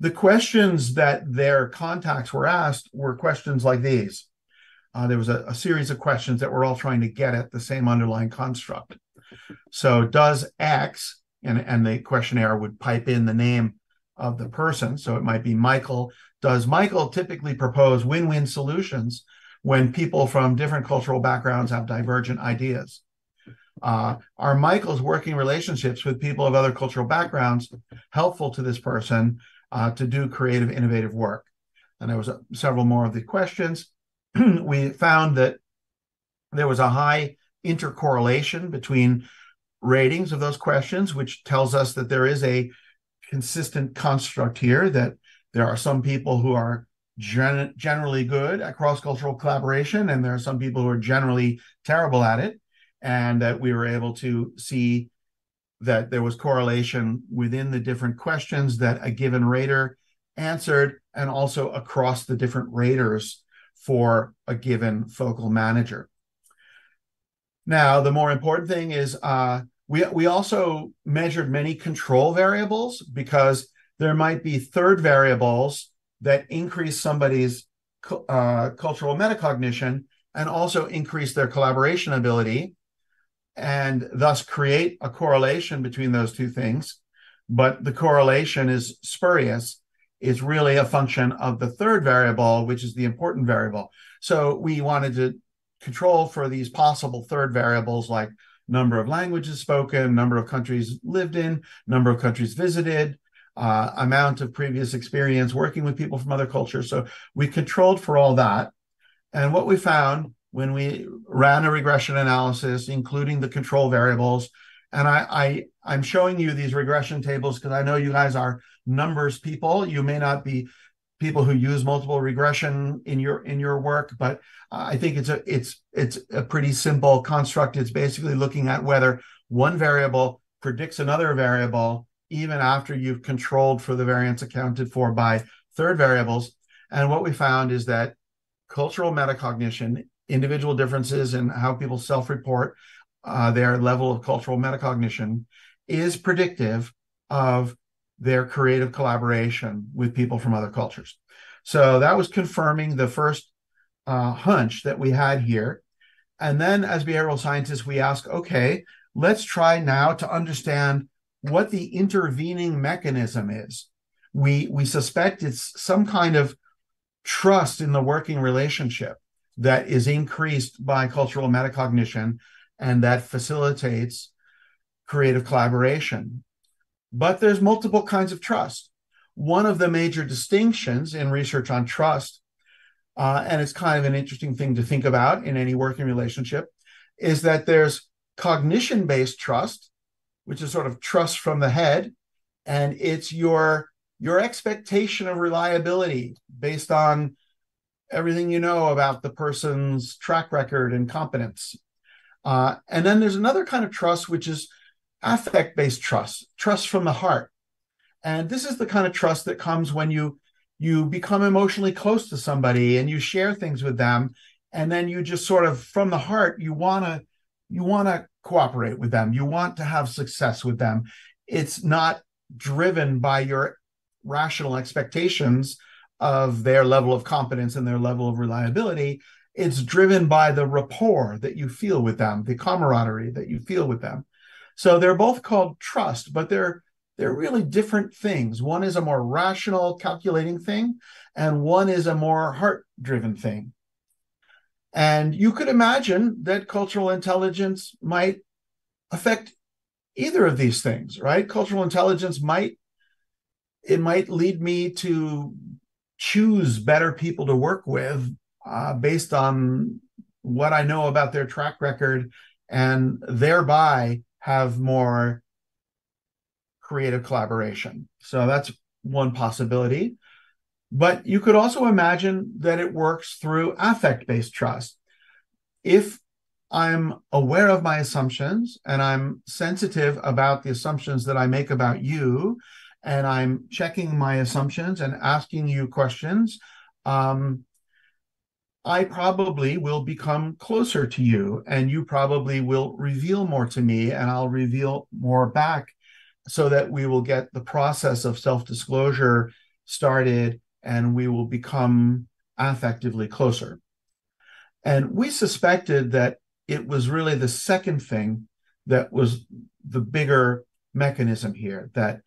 S4: The questions that their contacts were asked were questions like these. There was a series of questions that were all trying to get at the same underlying construct. So does X, and the questionnaire would pipe in the name of the person. So it might be Michael. Does Michael typically propose win-win solutions when people from different cultural backgrounds have divergent ideas? Are Michael's working relationships with people of other cultural backgrounds helpful to this person to do creative, innovative work? And there was several more of the questions. We found that there was a high intercorrelation between ratings of those questions, which tells us that there is a consistent construct here, that there are some people who are generally good at cross-cultural collaboration, and there are some people who are generally terrible at it, and that we were able to see that there was correlation within the different questions that a given rater answered, and also across the different raters for a given focal manager. Now, the more important thing is we also measured many control variables, because there might be third variables that increase somebody's cultural metacognition and also increase their collaboration ability, and thus create a correlation between those two things. But the correlation is spurious. It's really a function of the third variable, which is the important variable. So we wanted to control for these possible third variables, like number of languages spoken, number of countries lived in, number of countries visited, amount of previous experience working with people from other cultures. So we controlled for all that. And what we found when we ran a regression analysis, including the control variables, and I'm showing you these regression tables because I know you guys are numbers people. You may not be people who use multiple regression in your work, but I think it's a pretty simple construct. It's basically looking at whether one variable predicts another variable even after you've controlled for the variance accounted for by third variables. And what we found is that cultural metacognition, individual differences in how people self-report their level of cultural metacognition, is predictive of their creative collaboration with people from other cultures. So that was confirming the first hunch that we had here. And then as behavioral scientists, we ask, okay, let's try now to understand what the intervening mechanism is. We suspect it's some kind of trust in the working relationship that is increased by cultural metacognition and that facilitates creative collaboration. But there's multiple kinds of trust. One of the major distinctions in research on trust, and it's kind of an interesting thing to think about in any working relationship, is that there's cognition-based trust, which is sort of trust from the head, and it's your expectation of reliability based on everything you know about the person's track record and competence. And then there's another kind of trust, which is affect-based trust, trust from the heart. And this is the kind of trust that comes when you become emotionally close to somebody and you share things with them, and then you just sort of from the heart, you want to cooperate with them. You want to have success with them. It's not driven by your rational expectations of their level of competence and their level of reliability. It's driven by the rapport that you feel with them, the camaraderie that you feel with them. So they're both called trust, but they're really different things. One is a more rational, calculating thing, and one is a more heart-driven thing. And you could imagine that cultural intelligence might affect either of these things, right? Cultural intelligence might lead me to choose better people to work with based on what I know about their track record, and thereby have more creative collaboration. So that's one possibility. But you could also imagine that it works through affect-based trust. If I'm aware of my assumptions and I'm sensitive about the assumptions that I make about you, and I'm checking my assumptions and asking you questions, I probably will become closer to you, and you probably will reveal more to me, and I'll reveal more back, so that we will get the process of self-disclosure started and we will become affectively closer. And we suspected that it was really the second thing that was the bigger mechanism here, that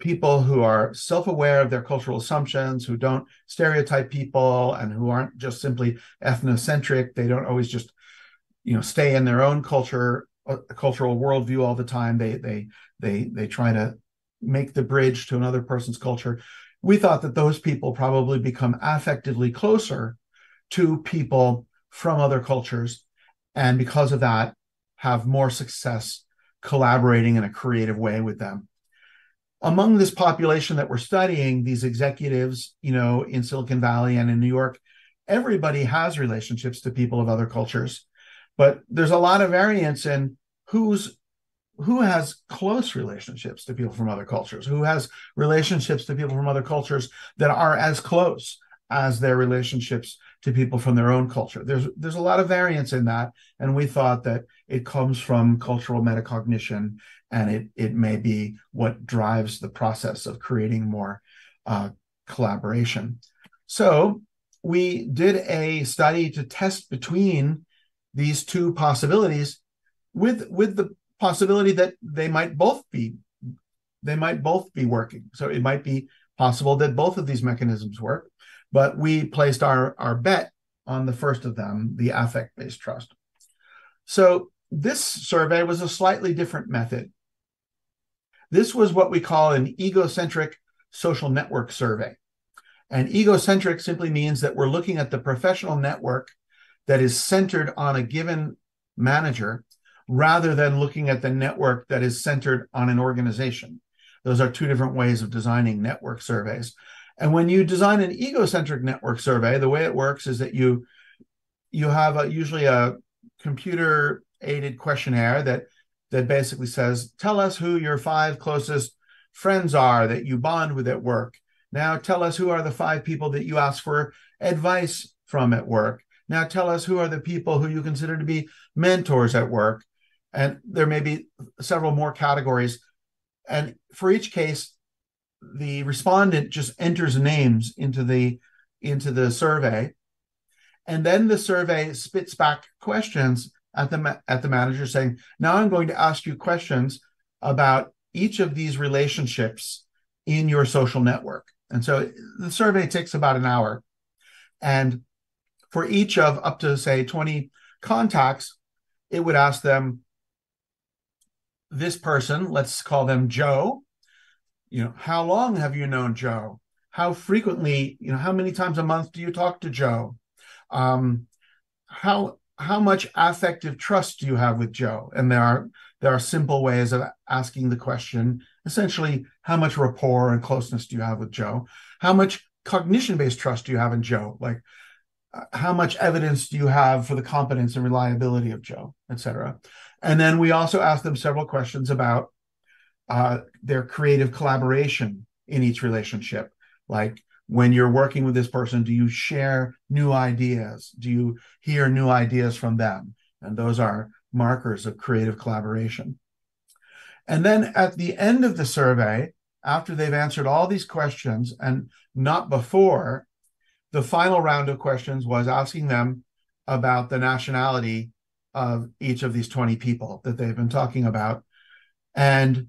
S4: people who are self-aware of their cultural assumptions, who don't stereotype people, and who aren't just simply ethnocentric, they don't always just stay in their own cultural worldview all the time. They try to make the bridge to another person's culture. We thought that those people probably become affectively closer to people from other cultures, and because of that, have more success collaborating in a creative way with them. Among this population that we're studying, these executives, in Silicon Valley and in New York, everybody has relationships to people of other cultures, but there's a lot of variance in who has close relationships to people from other cultures, who has relationships to people from other cultures that are as close as their relationships to people from their own culture. There's a lot of variance in that, and we thought that it comes from cultural metacognition, and it may be what drives the process of creating more collaboration. So we did a study to test between these two possibilities with the possibility that they might both be working. So it might be possible that both of these mechanisms work, but we placed our bet on the first of them, the affect-based trust. So this survey was a slightly different method. This was what we call an egocentric social network survey. And egocentric simply means that we're looking at the professional network that is centered on a given manager rather than looking at the network that is centered on an organization. Those are two different ways of designing network surveys. And when you design an egocentric network survey, the way it works is that you have usually a computer-aided questionnaire that basically says, tell us who your 5 closest friends are that you bond with at work. Now tell us who are the 5 people that you ask for advice from at work. Now tell us who are the people who you consider to be mentors at work. And there may be several more categories. And for each case, the respondent just enters names into the survey. And then the survey spits back questions at the manager saying, now I'm going to ask you questions about each of these relationships in your social network. And so the survey takes about an hour. And for each of up to, say, 20 contacts, it would ask them, this person, let's call them Joe, how long have you known Joe? How frequently, how many times a month do you talk to Joe? How much affective trust do you have with Joe? And there are simple ways of asking the question, essentially, how much rapport and closeness do you have with Joe? How much cognition-based trust do you have in Joe? Like, how much evidence do you have for the competence and reliability of Joe, et cetera? And then we also asked them several questions about their creative collaboration in each relationship. Like, when you're working with this person, do you share new ideas? Do you hear new ideas from them? And those are markers of creative collaboration. And then at the end of the survey, after they've answered all these questions, and not before, the final round of questions was asking them about the nationality of each of these 20 people that they've been talking about. And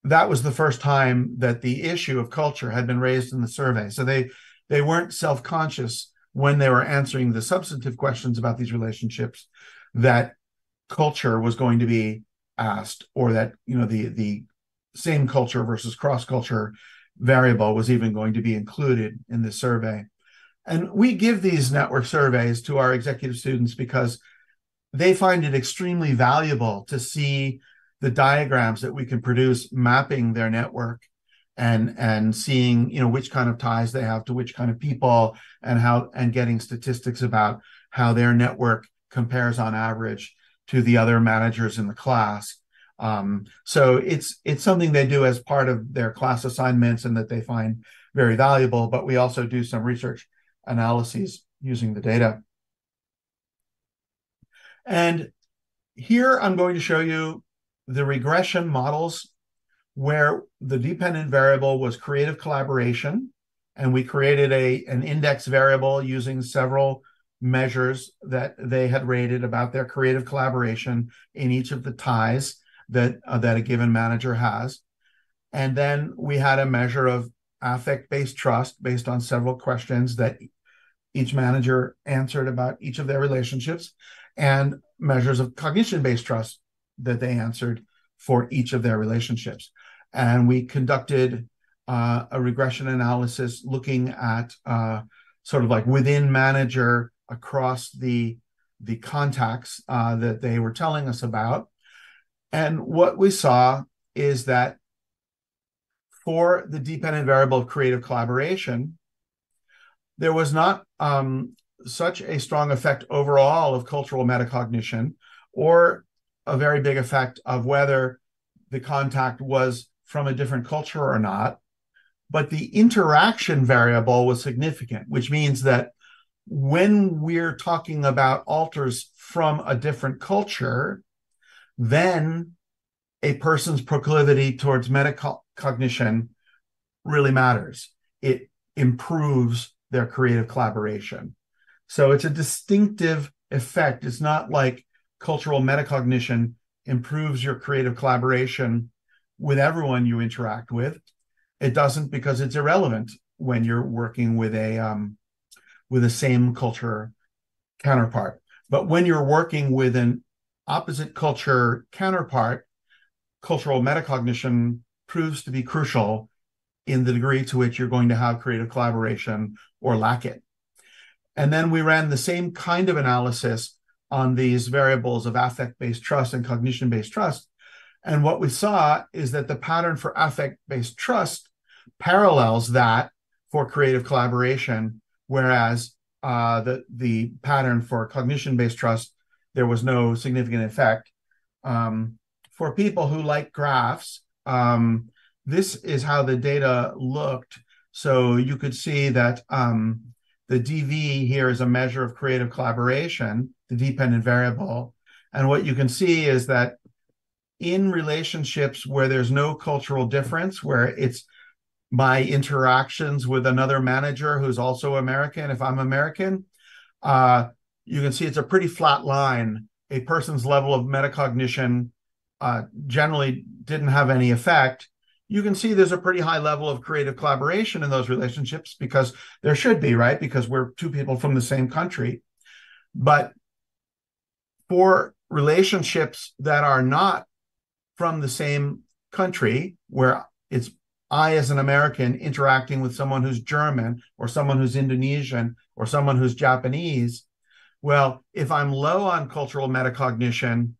S4: that was the first time that the issue of culture had been raised in the survey. So they weren't self-conscious when they were answering the substantive questions about these relationships that culture was going to be asked, or that the same culture versus cross-culture variable was even going to be included in the survey. And we give these network surveys to our executive students because they find it extremely valuable to see the diagrams that we can produce mapping their network and seeing which kind of ties they have to which kind of people, and getting statistics about how their network compares on average to the other managers in the class. So it's something they do as part of their class assignments and that they find very valuable, but we also do some research analyses using the data. And here I'm going to show you the regression models where the dependent variable was creative collaboration, and we created an index variable using several measures that they had rated about their creative collaboration in each of the ties that a given manager has. And then we had a measure of affect-based trust based on several questions that each manager answered about each of their relationships, and measures of cognition-based trust that they answered for each of their relationships. And we conducted a regression analysis looking at sort of like within manager across the the contacts that they were telling us about. And what we saw is that for the dependent variable of creative collaboration, there was not such a strong effect overall of cultural metacognition, or a very big effect of whether the contact was from a different culture or not. But the interaction variable was significant, which means that when we're talking about alters from a different culture, then a person's proclivity towards metacognition really matters. It improves their creative collaboration. So it's a distinctive effect. It's not like cultural metacognition improves your creative collaboration with everyone you interact with. It doesn't, because it's irrelevant when you're working with a same culture counterpart. But when you're working with an opposite culture counterpart, cultural metacognition proves to be crucial in the degree to which you're going to have creative collaboration or lack it. And then we ran the same kind of analysis on these variables of affect-based trust and cognition-based trust. And what we saw is that the pattern for affect-based trust parallels that for creative collaboration, whereas the pattern for cognition-based trust, there was no significant effect. For people who like graphs, this is how the data looked. So you could see that the DV here is a measure of creative collaboration, the dependent variable. And what you can see is that in relationships where there's no cultural difference, where it's my interactions with another manager who's also American, if I'm American, you can see it's a pretty flat line. A person's level of metacognition generally didn't have any effect. You can see there's a pretty high level of creative collaboration in those relationships, because there should be, right? Because we're two people from the same country. But for relationships that are not from the same country, where it's I as an American interacting with someone who's German or someone who's Indonesian or someone who's Japanese, well, if I'm low on cultural metacognition,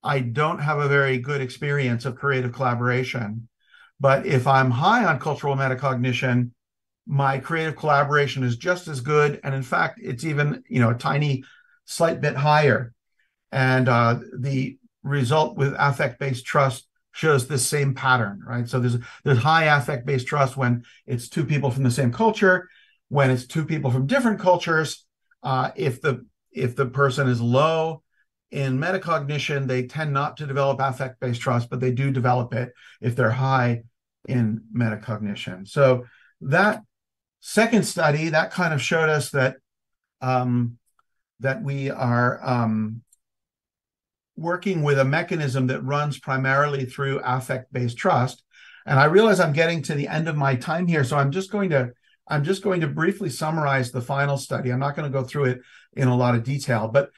S4: I don't have a very good experience of creative collaboration. But if I'm high on cultural metacognition, my creative collaboration is just as good. And in fact, it's even, a tiny, slight bit higher. And the result with affect-based trust shows this same pattern, right? So there's high affect-based trust when it's two people from the same culture. When it's two people from different cultures, if the person is low in metacognition, they tend not to develop affect-based trust, but they do develop it if they're high in metacognition. So that second study, that kind of showed us that that we are working with a mechanism that runs primarily through affect-based trust. And I realize I'm getting to the end of my time here, so I'm just going to briefly summarize the final study. I'm not going to go through it in a lot of detail, but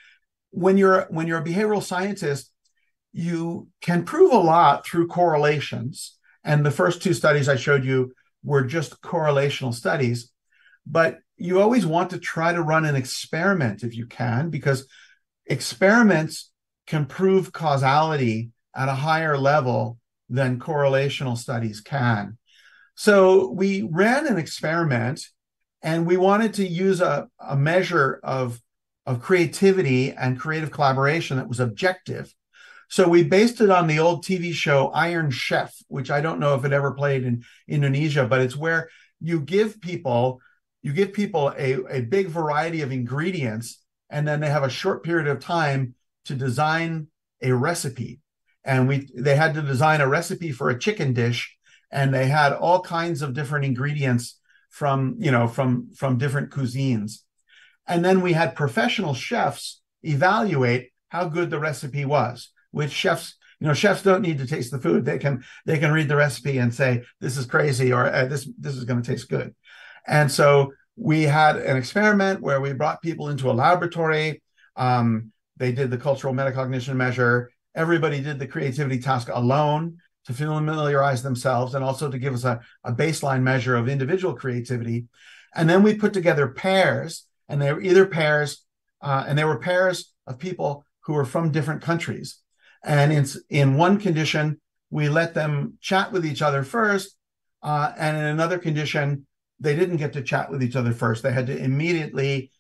S4: when you're a behavioral scientist, you can prove a lot through correlations. And the first two studies I showed you were just correlational studies. But you always want to try to run an experiment if you can, because experiments can prove causality at a higher level than correlational studies can. So we ran an experiment, and we wanted to use a measure of creativity and creative collaboration that was objective. So we based it on the old TV show Iron Chef, which I don't know if it ever played in Indonesia, but it's where you give people a big variety of ingredients, and then they have a short period of time to design a recipe. And they had to design a recipe for a chicken dish, and they had all kinds of different ingredients from different cuisines. And then we had professional chefs evaluate how good the recipe was. Which chefs don't need to taste the food. They can read the recipe and say, this is crazy, or this is going to taste good. And so we had an experiment where we brought people into a laboratory. They did the cultural metacognition measure. Everybody did the creativity task alone to familiarize themselves, and also to give us a baseline measure of individual creativity. And then we put together pairs, and they were either pairs and they were pairs of people who were from different countries. And in one condition, we let them chat with each other first, and in another condition, they didn't get to chat with each other first. They had to immediately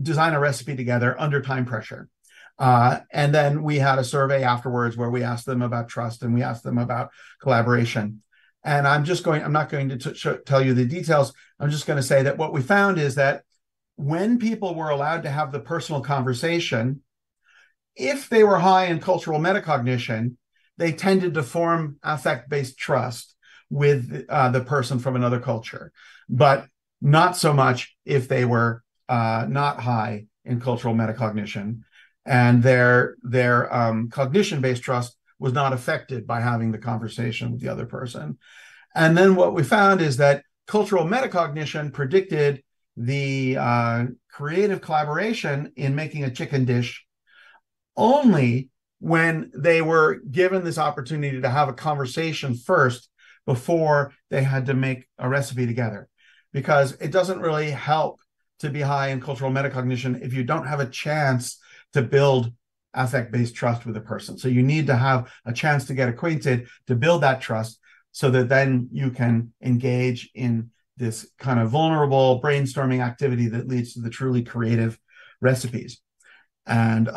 S4: design a recipe together under time pressure. And then we had a survey afterwards where we asked them about trust and we asked them about collaboration. And I'm not going to tell you the details. I'm just going to say that what we found is that when people were allowed to have the personal conversation, if they were high in cultural metacognition, they tended to form affect-based trust with the person from another culture, but not so much if they were not high in cultural metacognition, and their cognition-based trust was not affected by having the conversation with the other person. And then what we found is that cultural metacognition predicted the creative collaboration in making a chicken dish only when they were given this opportunity to have a conversation first before they had to make a recipe together. Because it doesn't really help to be high in cultural metacognition if you don't have a chance to build affect-based trust with a person. So you need to have a chance to get acquainted, to build that trust, so that then you can engage in this kind of vulnerable brainstorming activity that leads to the truly creative recipes. And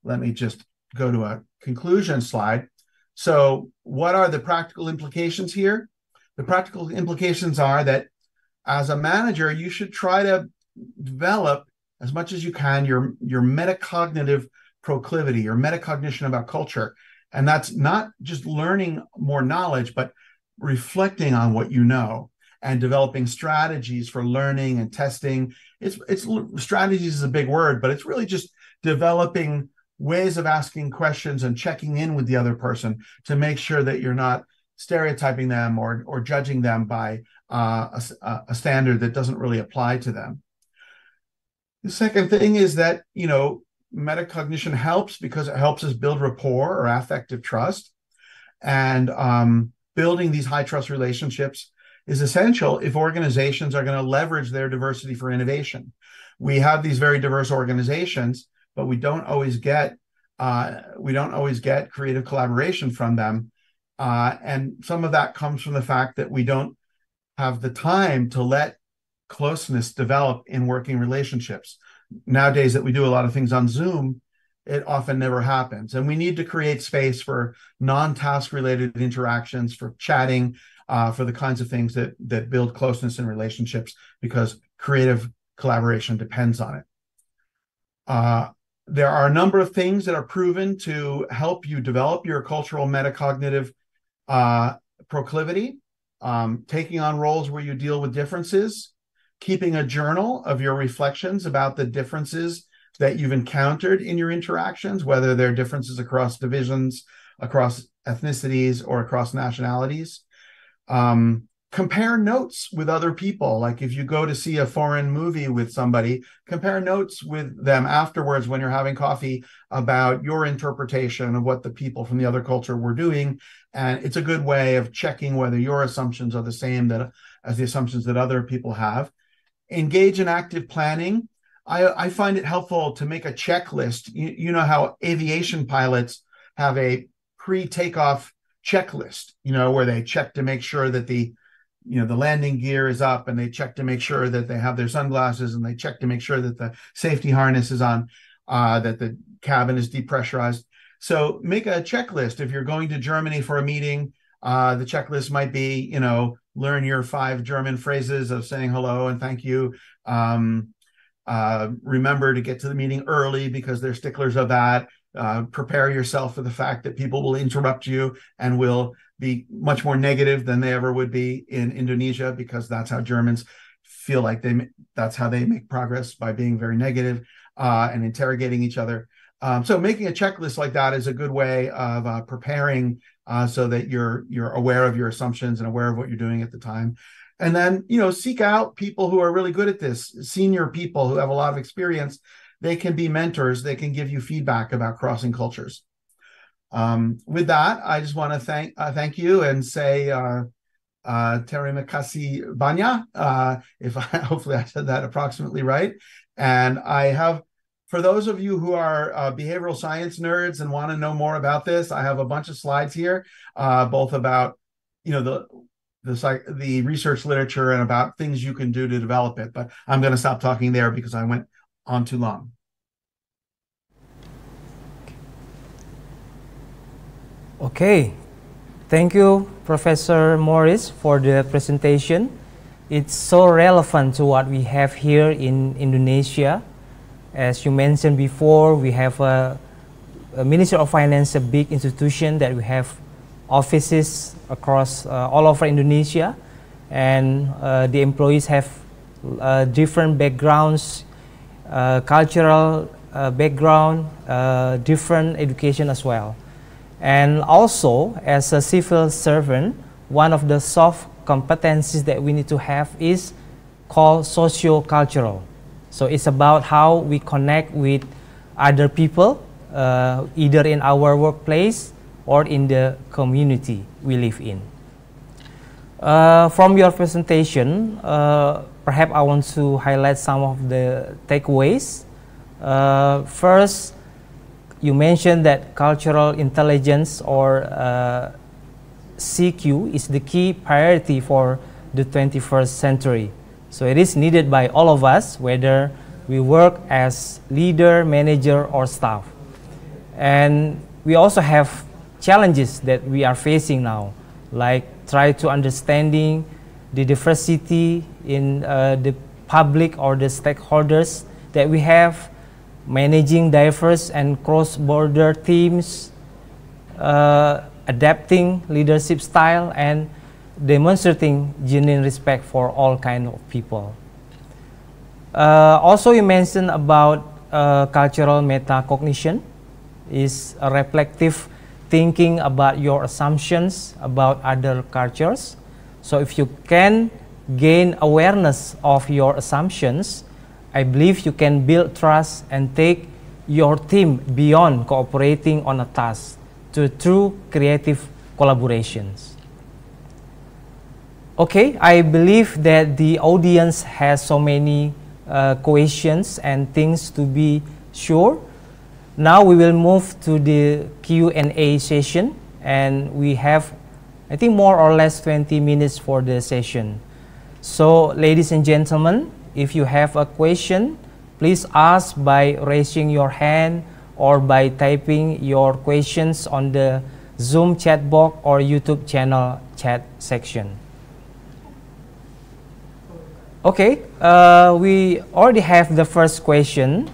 S4: let me just go to a conclusion slide. So what are the practical implications here? The practical implications are that as a manager, you should try to develop as much as you can your metacognitive proclivity, your metacognition about culture. And that's not just learning more knowledge, but reflecting on what you know and developing strategies for learning and testing. It's strategies is a big word, but it's really just developing ways of asking questions and checking in with the other person to make sure that you're not stereotyping them or judging them by a standard that doesn't really apply to them. The second thing is that, metacognition helps because it helps us build rapport or affective trust. And building these high trust relationships is essential if organizations are going to leverage their diversity for innovation. We have these very diverse organizations, but we don't always get creative collaboration from them. And some of that comes from the fact that we don't have the time to let closeness develop in working relationships. Nowadays that we do a lot of things on Zoom, it often never happens. And we need to create space for non-task related interactions, for chatting, for the kinds of things that build closeness in relationships, because creative collaboration depends on it. There are a number of things that are proven to help you develop your cultural metacognitive proclivity, taking on roles where you deal with differences, keeping a journal of your reflections about the differences that you've encountered in your interactions, whether they're differences across divisions, across ethnicities, or across nationalities. Compare notes with other people. Like if you go to see a foreign movie with somebody, compare notes with them afterwards when you're having coffee about your interpretation of what the people from the other culture were doing. And it's a good way of checking whether your assumptions are the same as the assumptions that other people have. Engage in active planning. I find it helpful to make a checklist. You know how aviation pilots have a pre-takeoff checklist, where they check to make sure that the landing gear is up, and they check to make sure that they have their sunglasses, and they check to make sure that the safety harness is on, that the cabin is depressurized. So make a checklist. If you're going to Germany for a meeting, the checklist might be, learn your 5 German phrases of saying hello and thank you. Remember to get to the meeting early because they're sticklers of that. Prepare yourself for the fact that people will interrupt you and will be much more negative than they ever would be in Indonesia, because that's how Germans feel like that's how they make progress, by being very negative and interrogating each other. So making a checklist like that is a good way of preparing so that you're aware of your assumptions and aware of what you're doing at the time. And then, seek out people who are really good at this, senior people who have a lot of experience. They can be mentors. They can give you feedback about crossing cultures. With that, I just want to thank you and say terima kasih banyak. Hopefully I said that approximately right. And I have For those of you who are behavioral science nerds and want to know more about this, I have a bunch of slides here, both about the research literature and about things you can do to develop it. But I'm going to stop talking there because I went on too long.
S3: Okay, thank you, Professor Morris, for the presentation. It's so relevant to what we have here in Indonesia. As you mentioned before, we have a Ministry of Finance, a big institution that we have offices across all over Indonesia, and the employees have different backgrounds, cultural background, different education as well. And also, as a civil servant, one of the soft competencies that we need to have is called socio-cultural. So it's about how we connect with other people, either in our workplace or in the community we live in. From your presentation, perhaps I want to highlight some of the takeaways. First, you mentioned that cultural intelligence, or CQ, is the key priority for the 21st century. So it is needed by all of us, whether we work as leader, manager, or staff. And we also have challenges that we are facing now, like try to understanding the diversity in the public or the stakeholders that we have, managing diverse and cross-border teams, adapting leadership style, and demonstrating genuine respect for all kinds of people. Also, you mentioned about cultural metacognition is a reflective thinking about your assumptions about other cultures. So if you can gain awareness of your assumptions, I believe you can build trust and take your team beyond cooperating on a task to true creative collaborations. Okay, I believe that the audience has so many questions and things to be sure. Now we will move to the Q&A session, and we have, I think, more or less 20 minutes for the session. So, ladies and gentlemen, if you have a question, please ask by raising your hand or by typing your questions on the Zoom chat box or YouTube channel chat section. Okay, we already have the first question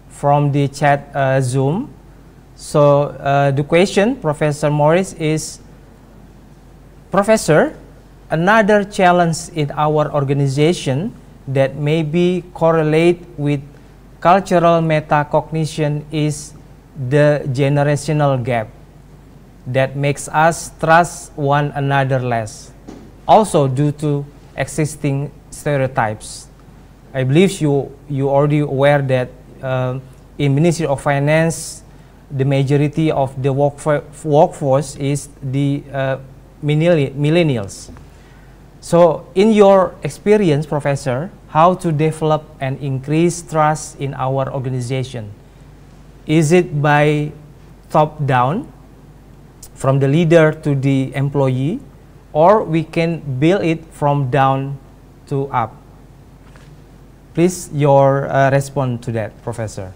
S3: from the chat Zoom. So the question, Professor Morris, is, Professor, another challenge in our organization that maybe correlate with cultural metacognition is the generational gap that makes us trust one another less, also due to existing stereotypes. I believe you already aware that in Ministry of Finance, the majority of the workforce is the millennials. So in your experience, Professor, how to develop and increase trust in our organization? Is it by top down, from the leader to the employee, or we can build it from down to up? Please, your response to that, Professor.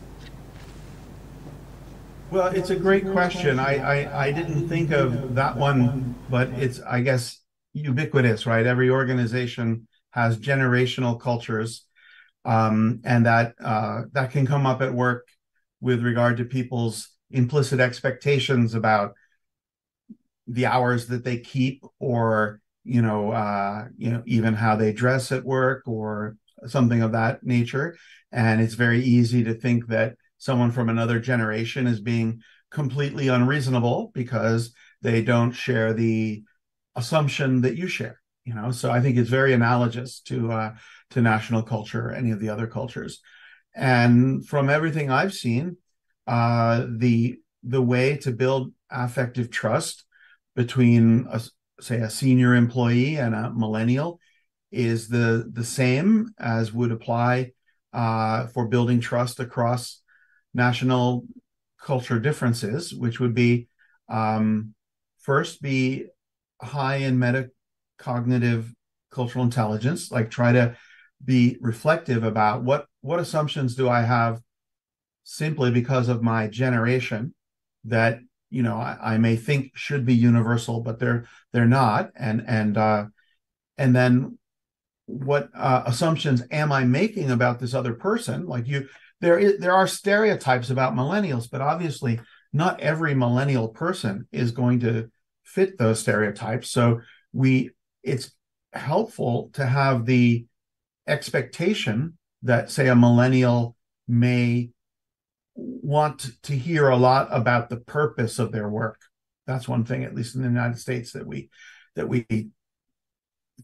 S4: Well, it's a great question. I didn't think of that one, but it's, I guess, ubiquitous, right? Every organization has generational cultures, and that can come up at work with regard to people's implicit expectations about the hours that they keep, or even how they dress at work, or something of that nature. And it's very easy to think that someone from another generation is being completely unreasonable because they don't share the assumption that you share. So I think it's very analogous to national culture, any of the other cultures. And from everything I've seen, the way to build affective trust between say a senior employee and a millennial is the same as would apply for building trust across national culture differences, which would be first be high in metacognitive cultural intelligence, like try to be reflective about what assumptions do I have simply because of my generation that I may think should be universal, but they're not, and then what assumptions am I making about this other person? Like there are stereotypes about millennials, but obviously not every millennial person is going to fit those stereotypes. So it's helpful to have the expectation that, say, a millennial may want to hear a lot about the purpose of their work. That's one thing, at least in the United States, that we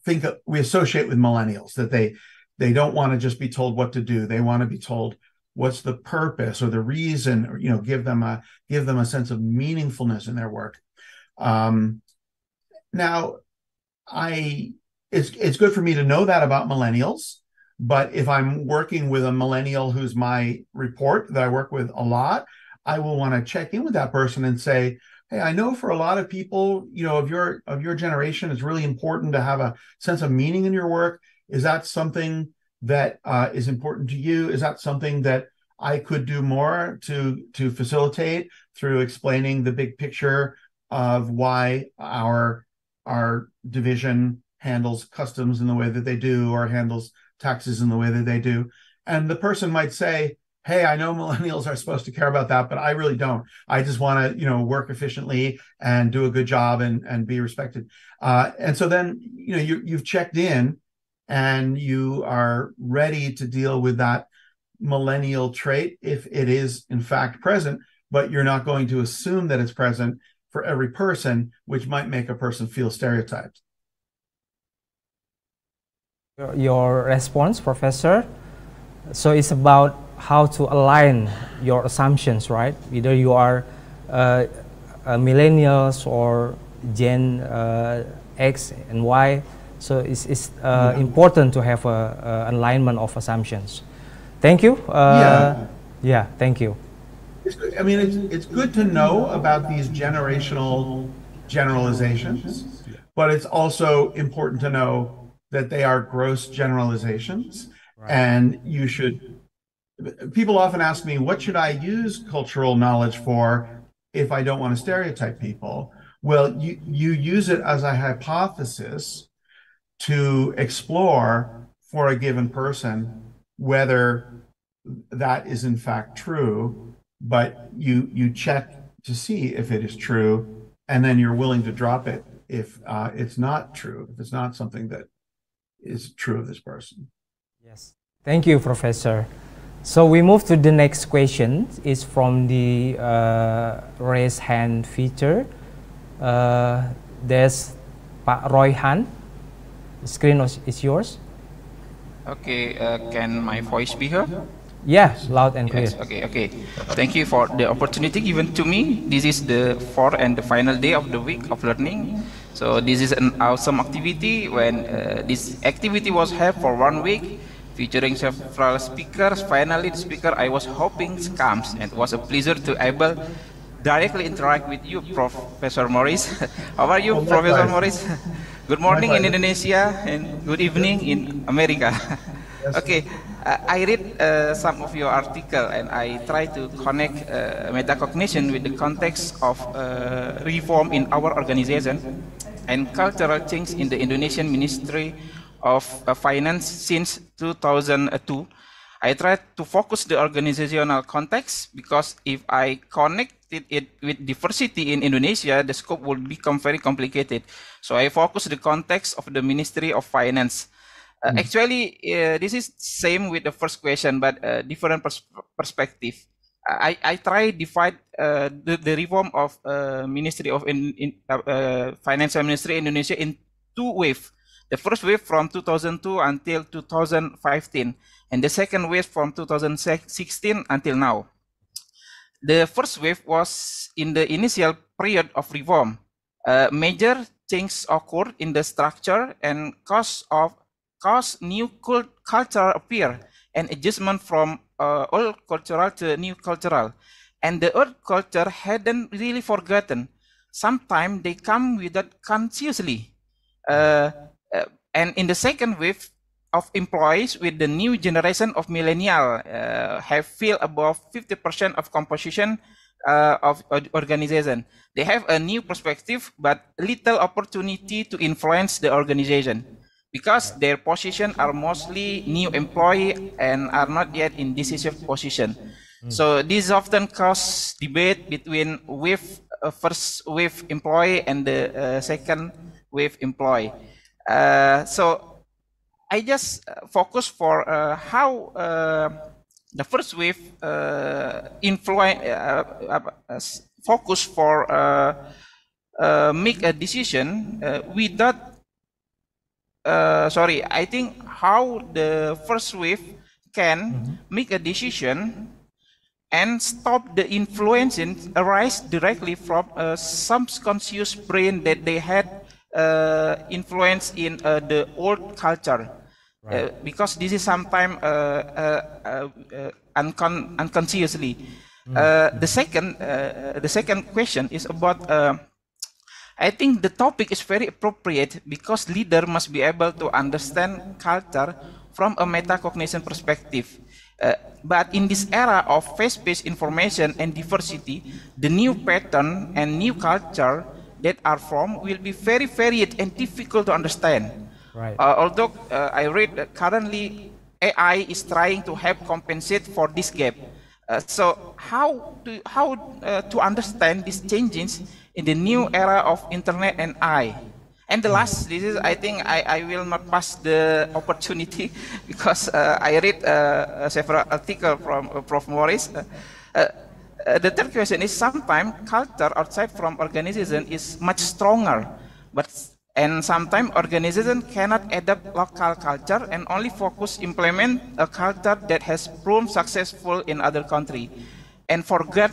S4: think we associate with millennials, that they don't want to just be told what to do. They want to be told what's the purpose or the reason, or give them a sense of meaningfulness in their work. Now, it's good for me to know that about millennials, but if I'm working with a millennial who's my report that I work with a lot, I will want to check in with that person and say, hey, I know for a lot of people, of your generation, it's really important to have a sense of meaning in your work. Is that something that is important to you? Is that something that I could do more to facilitate through explaining the big picture of why our division handles customs in the way that they do, or handles taxes in the way that they do? And the person might say, hey, I know millennials are supposed to care about that, but I really don't. I just want to, work efficiently and do a good job and be respected. And so then, you've checked in and you are ready to deal with that millennial trait if it is in fact present, but you're not going to assume that it's present for every person, which might make a person feel stereotyped.
S3: Your response, Professor. So it's about how to align your assumptions, right? Either you are millennials or Gen X and Y. So it's important to have an alignment of assumptions. Thank you. Yeah, thank you.
S4: It's good to know about these generational generalizations, but it's also important to know that they are gross generalizations, right. And people often ask me, what should I use cultural knowledge for if I don't want to stereotype people? Well, you use it as a hypothesis to explore for a given person whether that is in fact true, but you check to see if it is true, and then you're willing to drop it if it's not true, if it's not something that is true of this person.
S3: Yes, thank you, Professor. So we move to the next question. Is from the raise hand feature. There's Pak Roy Han. The screen is yours.
S6: Okay, can my voice be heard?
S3: Yeah, loud and clear.
S6: Yes, okay. Thank you for the opportunity given to me. This is the fourth and the final day of the week of learning. So this is an awesome activity. When this activity was held for 1 week, featuring several speakers, finally the speaker I was hoping comes, and it was a pleasure to able directly interact with you, Professor Morris. How are you, Professor Morris? Good morning in Indonesia and good evening in America. Okay, I read some of your article and I try to connect metacognition with the context of reform in our organization and cultural change in the Indonesian Ministry of Finance since 2002. I try to focus the organizational context because if I connected it with diversity in Indonesia, the scope would become very complicated. So I focus the context of the Ministry of Finance. Actually, this is same with the first question, but different perspective. I try divide the reform of Ministry of Financial Ministry Indonesia in 2 waves. The first wave from 2002 until 2015, and the second wave from 2016 until now. The first wave was in the initial period of reform. Major changes occurred in the structure and cause new culture appear and adjustment from old cultural to new cultural. And the old culture hadn't really forgotten. Sometimes they come without consciously. And in the second wave of employees with the new generation of millennial have filled above 50% of composition of organization. They have a new perspective, but little opportunity to influence the organization because their position are mostly new employee and are not yet in decisive position. So this often cause debate between first wave employee and the second wave employee. So I just focus for how the first wave focus for make a decision without I think how the first wave can make a decision and stop the influences arise directly from subconscious brain that they had influence in the old culture. Because this is sometimes unconsciously. The second question is about. I think the topic is very appropriate because leader must be able to understand culture from a metacognition perspective. But in this era of face-based information and diversity, the new pattern and new culture that are formed will be very varied and difficult to understand. Although I read that currently AI is trying to help compensate for this gap. So how to understand these changes in the new era of internet and AI? And the last, this is, I think I will not pass the opportunity because I read several articles from Prof. Morris. The third question is sometimes culture outside from organization is much stronger, and sometimes organization cannot adapt local culture and only focus implement a culture that has proven successful in other country and forget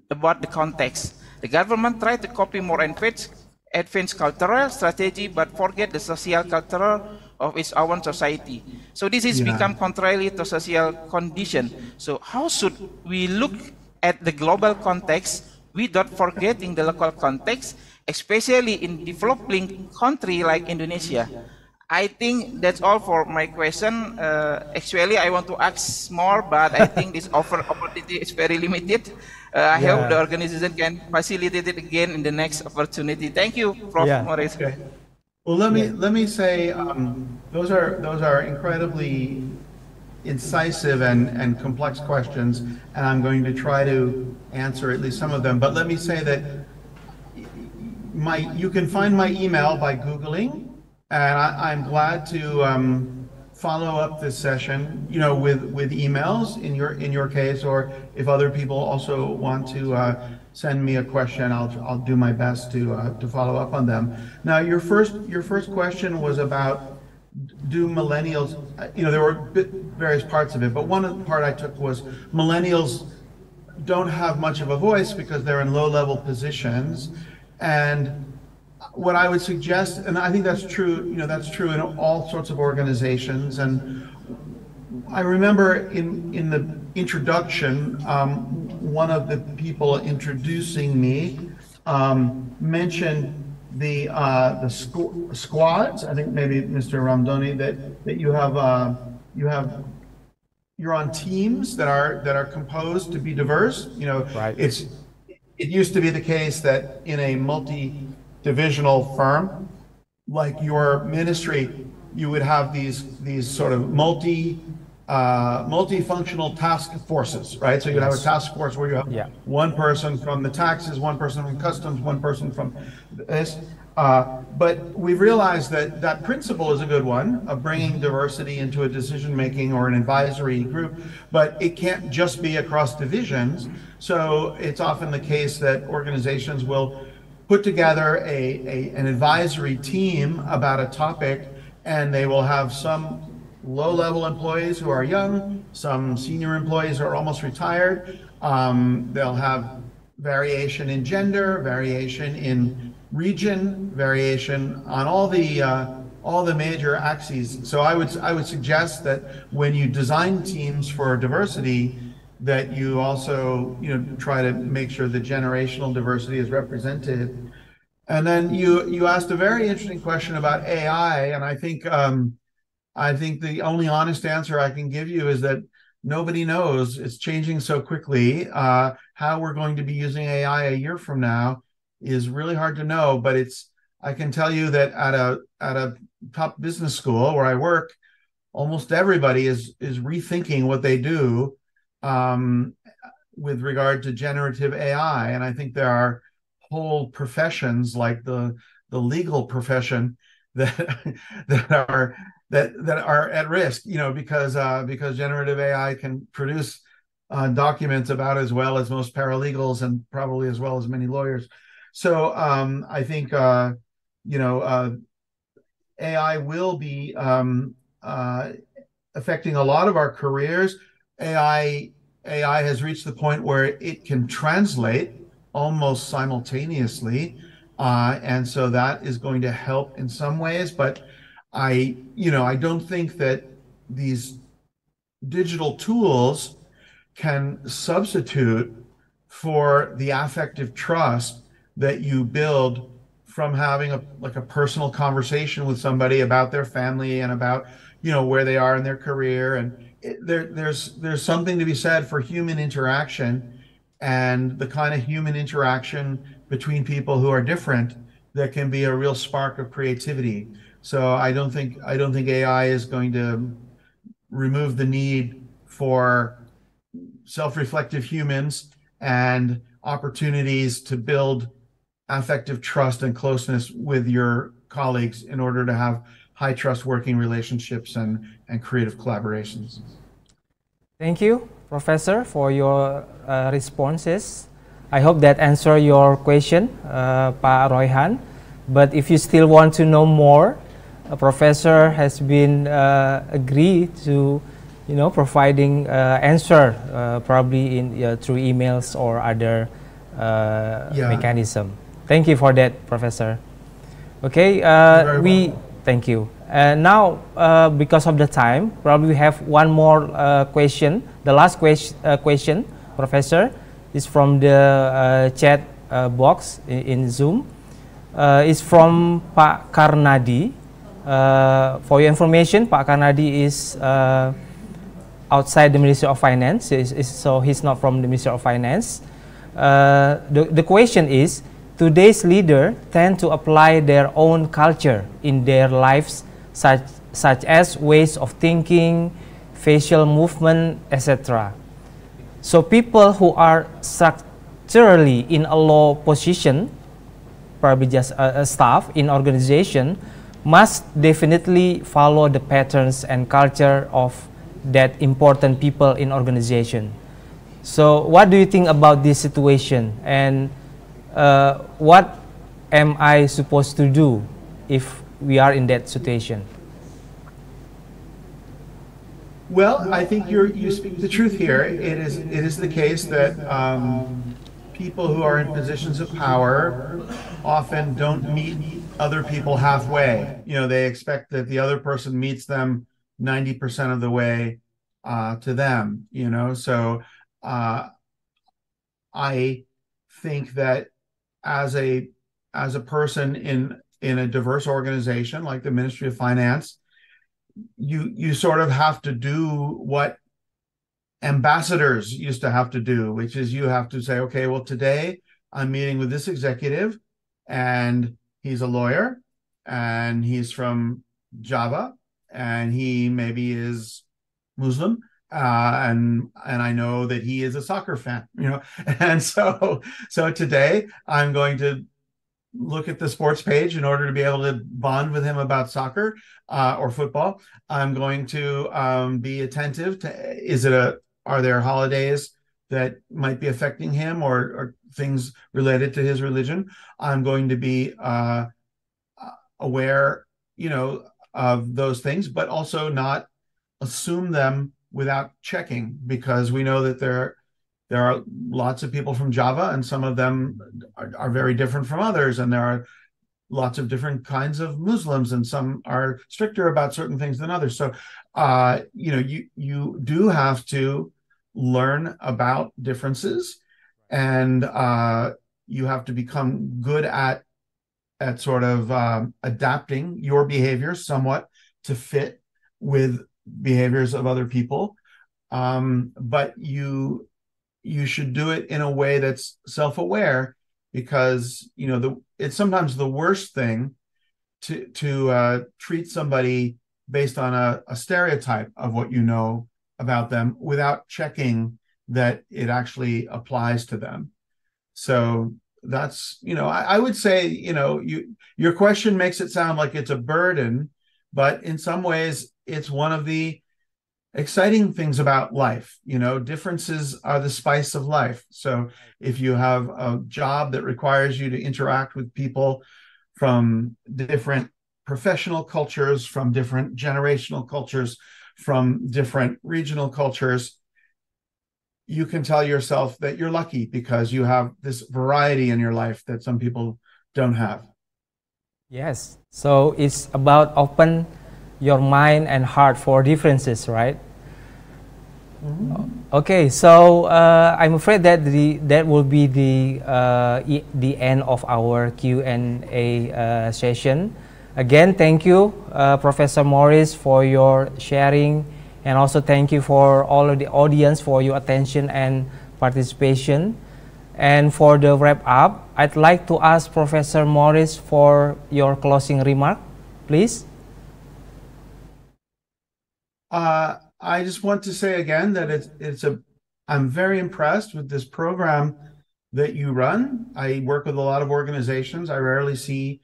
S6: about the context. The government try to copy more advanced cultural strategy, but forget the social cultural of its own society. So this is become contrary to social condition. So how should we look at the global context without forgetting the local context, especially in developing country like Indonesia? I think that's all for my question. Actually, I want to ask more, but I think this opportunity is very limited. I hope the organization can facilitate it again in the next opportunity. Thank you, Prof. Morris.
S4: Okay. Well, let me say those are incredibly incisive and complex questions, and I'm going to try to answer at least some of them. But let me say that you can find my email by Googling, and I'm glad to follow up this session, you know, with emails in your case, or if other people also want to send me a question, I'll do my best to follow up on them. Now, your first question was about, do millennials, you know, there were various parts of it, but one part I took was millennials don't have much of a voice because they're in low-level positions. And what I would suggest, and I think that's true, you know, that's true in all sorts of organizations. And I remember in the introduction, one of the people introducing me mentioned the squads. I think maybe Mr. Ramdoni, that you're on teams that are composed to be diverse. You know, it used to be the case that in a multi-divisional firm like your ministry, you would have these sort of multifunctional task forces, right? So you'd have a task force where you have one person from the taxes, one person from customs, one person from this. But we've realized that that principle is a good one of bringing diversity into a decision-making or an advisory group, but it can't just be across divisions. So it's often the case that organizations will put together an advisory team about a topic, and they will have some low-level employees who are young, some senior employees who are almost retired. They'll have variation in gender, variation in region, variation on all all the major axes. So I would suggest that when you design teams for diversity, that you also try to make sure the generational diversity is represented. And then you asked a very interesting question about AI, and I think the only honest answer I can give you is that nobody knows. It's changing so quickly. How we're going to be using AI a year from now is really hard to know, but I can tell you that at a top business school where I work, almost everybody is rethinking what they do with regard to generative AI. And I think there are whole professions like the legal profession that that are at risk, because generative AI can produce documents about as well as most paralegals and probably as well as many lawyers. So I think AI will be affecting a lot of our careers. AI has reached the point where it can translate almost simultaneously, and so that is going to help in some ways. But I don't think that these digital tools can substitute for the affective trust that you build from having a personal conversation with somebody about their family and about where they are in their career. And there's something to be said for human interaction and the kind of human interaction between people who are different that can be a real spark of creativity. So I don't think AI is going to remove the need for self-reflective humans and opportunities to build affective trust and closeness with your colleagues in order to have high trust working relationships and creative collaborations.
S3: Thank you, Professor, for your responses. I hope that answered your question, Pak Royhan. But if you still want to know more, a professor has been agreed to providing answer probably through emails or other mechanism. Thank you for that, Professor. Okay, thank you. Now, because of the time, probably we have one more question. The last question, Professor, is from the chat box in Zoom. It's from Pak Karnadi. For your information, Pak Karnadi is outside the Ministry of Finance, so he's not from the Ministry of Finance. The question is, today's leaders tend to apply their own culture in their lives, such as ways of thinking, facial movement, etc. So people who are structurally in a low position, probably just a staff in organization, must definitely follow the patterns and culture of that important people in organization. So what do you think about this situation, and what am I supposed to do if we are in that situation?
S4: Well, I think you speak the truth here. It is the case that people who are in positions of power often don't meet other people halfway. They expect that the other person meets them 90% of the way to them. So I think that as a person in a diverse organization like the Ministry of Finance, you sort of have to do what ambassadors used to have to do, which is you have to say, okay, well, today I'm meeting with this executive and he's a lawyer and he's from Java and he maybe is Muslim, and I know that he is a soccer fan, and so today I'm going to look at the sports page in order to be able to bond with him about soccer or football. I'm going to be attentive to are there holidays that might be affecting him or things related to his religion. I'm going to be aware, of those things, but also not assume them without checking, because we know that there are lots of people from Java and some of them are very different from others. And there are lots of different kinds of Muslims, and some are stricter about certain things than others. So, you do have to learn about differences, and you have to become good at sort of adapting your behaviors somewhat to fit with behaviors of other people. But you should do it in a way that's self-aware, because it's sometimes the worst thing to treat somebody based on a stereotype of what you know about them without checking that it actually applies to them. So that's, I would say, your question makes it sound like it's a burden, but in some ways it's one of the exciting things about life. Differences are the spice of life. So if you have a job that requires you to interact with people from different professional cultures, from different generational cultures, from different regional cultures, you can tell yourself that you're lucky because you have this variety in your life that some people don't have.
S3: Yes, so it's about open your mind and heart for differences, right? Okay, so I'm afraid that that will be the end of our Q&A session. Again, thank you, Professor Morris, for your sharing, and also thank you for all of the audience for your attention and participation. And for the wrap up, I'd like to ask Professor Morris for your closing remark, please.
S4: I just want to say again that I'm very impressed with this program that you run. I work with a lot of organizations. I rarely see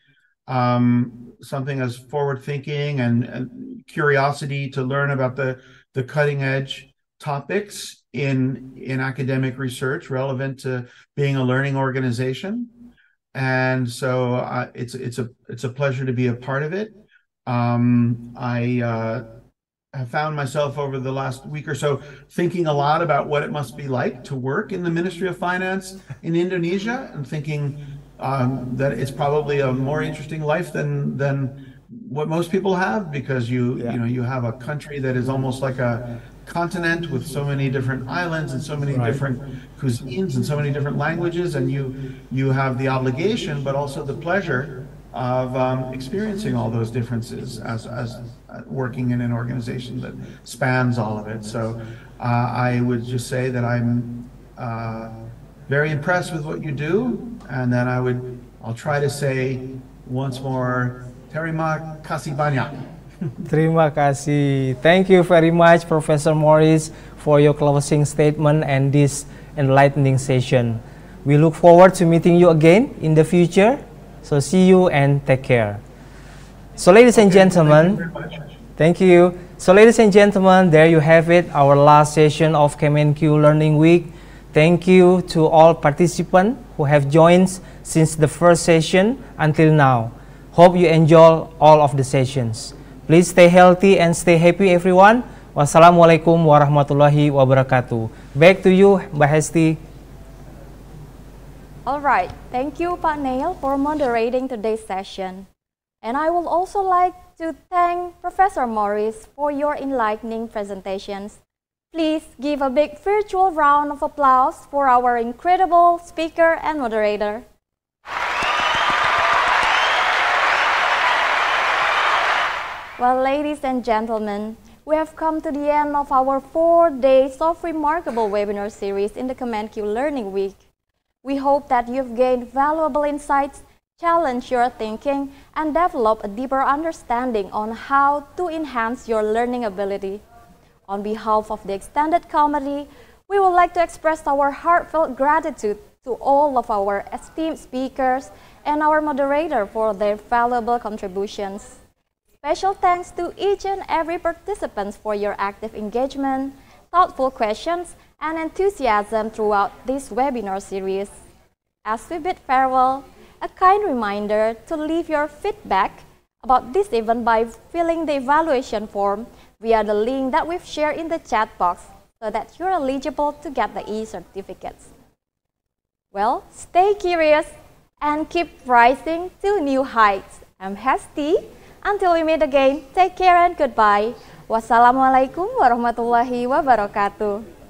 S4: something as forward-thinking and curiosity to learn about the cutting-edge topics in academic research relevant to being a learning organization. And so it's a pleasure to be a part of it. I have found myself over the last week or so thinking a lot about what it must be like to work in the Ministry of Finance in Indonesia, and thinking that it's probably a more interesting life than what most people have, because you have a country that is almost like a continent with so many different islands and so many different cuisines and so many different languages, and you have the obligation but also the pleasure of experiencing all those differences as working in an organization that spans all of it. So I would just say that I'm very impressed with what you do, and then I'll try to say once more, terima kasih banyak.
S3: Terima kasih. Thank you very much, Professor Morris, for your closing statement and this enlightening session. We look forward to meeting you again in the future. So see you and take care. So ladies and gentlemen, thank you. So ladies and gentlemen, there you have it, our last session of Kemenkeu Learning Week. Thank you to all participants who have joined since the first session until now. Hope you enjoy all of the sessions. Please stay healthy and stay happy, everyone. Wassalamualaikum warahmatullahi wabarakatuh. Back to you, Mbak Hesti.
S1: All right, thank you, Pak Neil, for moderating today's session. And I would also like to thank Professor Morris for your enlightening presentations. Please give a big virtual round of applause for our incredible speaker and moderator. Well, ladies and gentlemen, we have come to the end of our 4 days of remarkable webinar series in the Kemenkeu Learning Week. We hope that you've gained valuable insights, challenged your thinking, and developed a deeper understanding on how to enhance your learning ability. On behalf of the extended committee, we would like to express our heartfelt gratitude to all of our esteemed speakers and our moderator for their valuable contributions. Special thanks to each and every participant for your active engagement, thoughtful questions, and enthusiasm throughout this webinar series. As we bid farewell, a kind reminder to leave your feedback about this event by filling the evaluation form via the link that we've shared in the chat box so that you're eligible to get the e-certificates. Well, stay curious and keep rising to new heights. I'm Hesti. Until we meet again, take care and goodbye. Wassalamualaikum warahmatullahi wabarakatuh.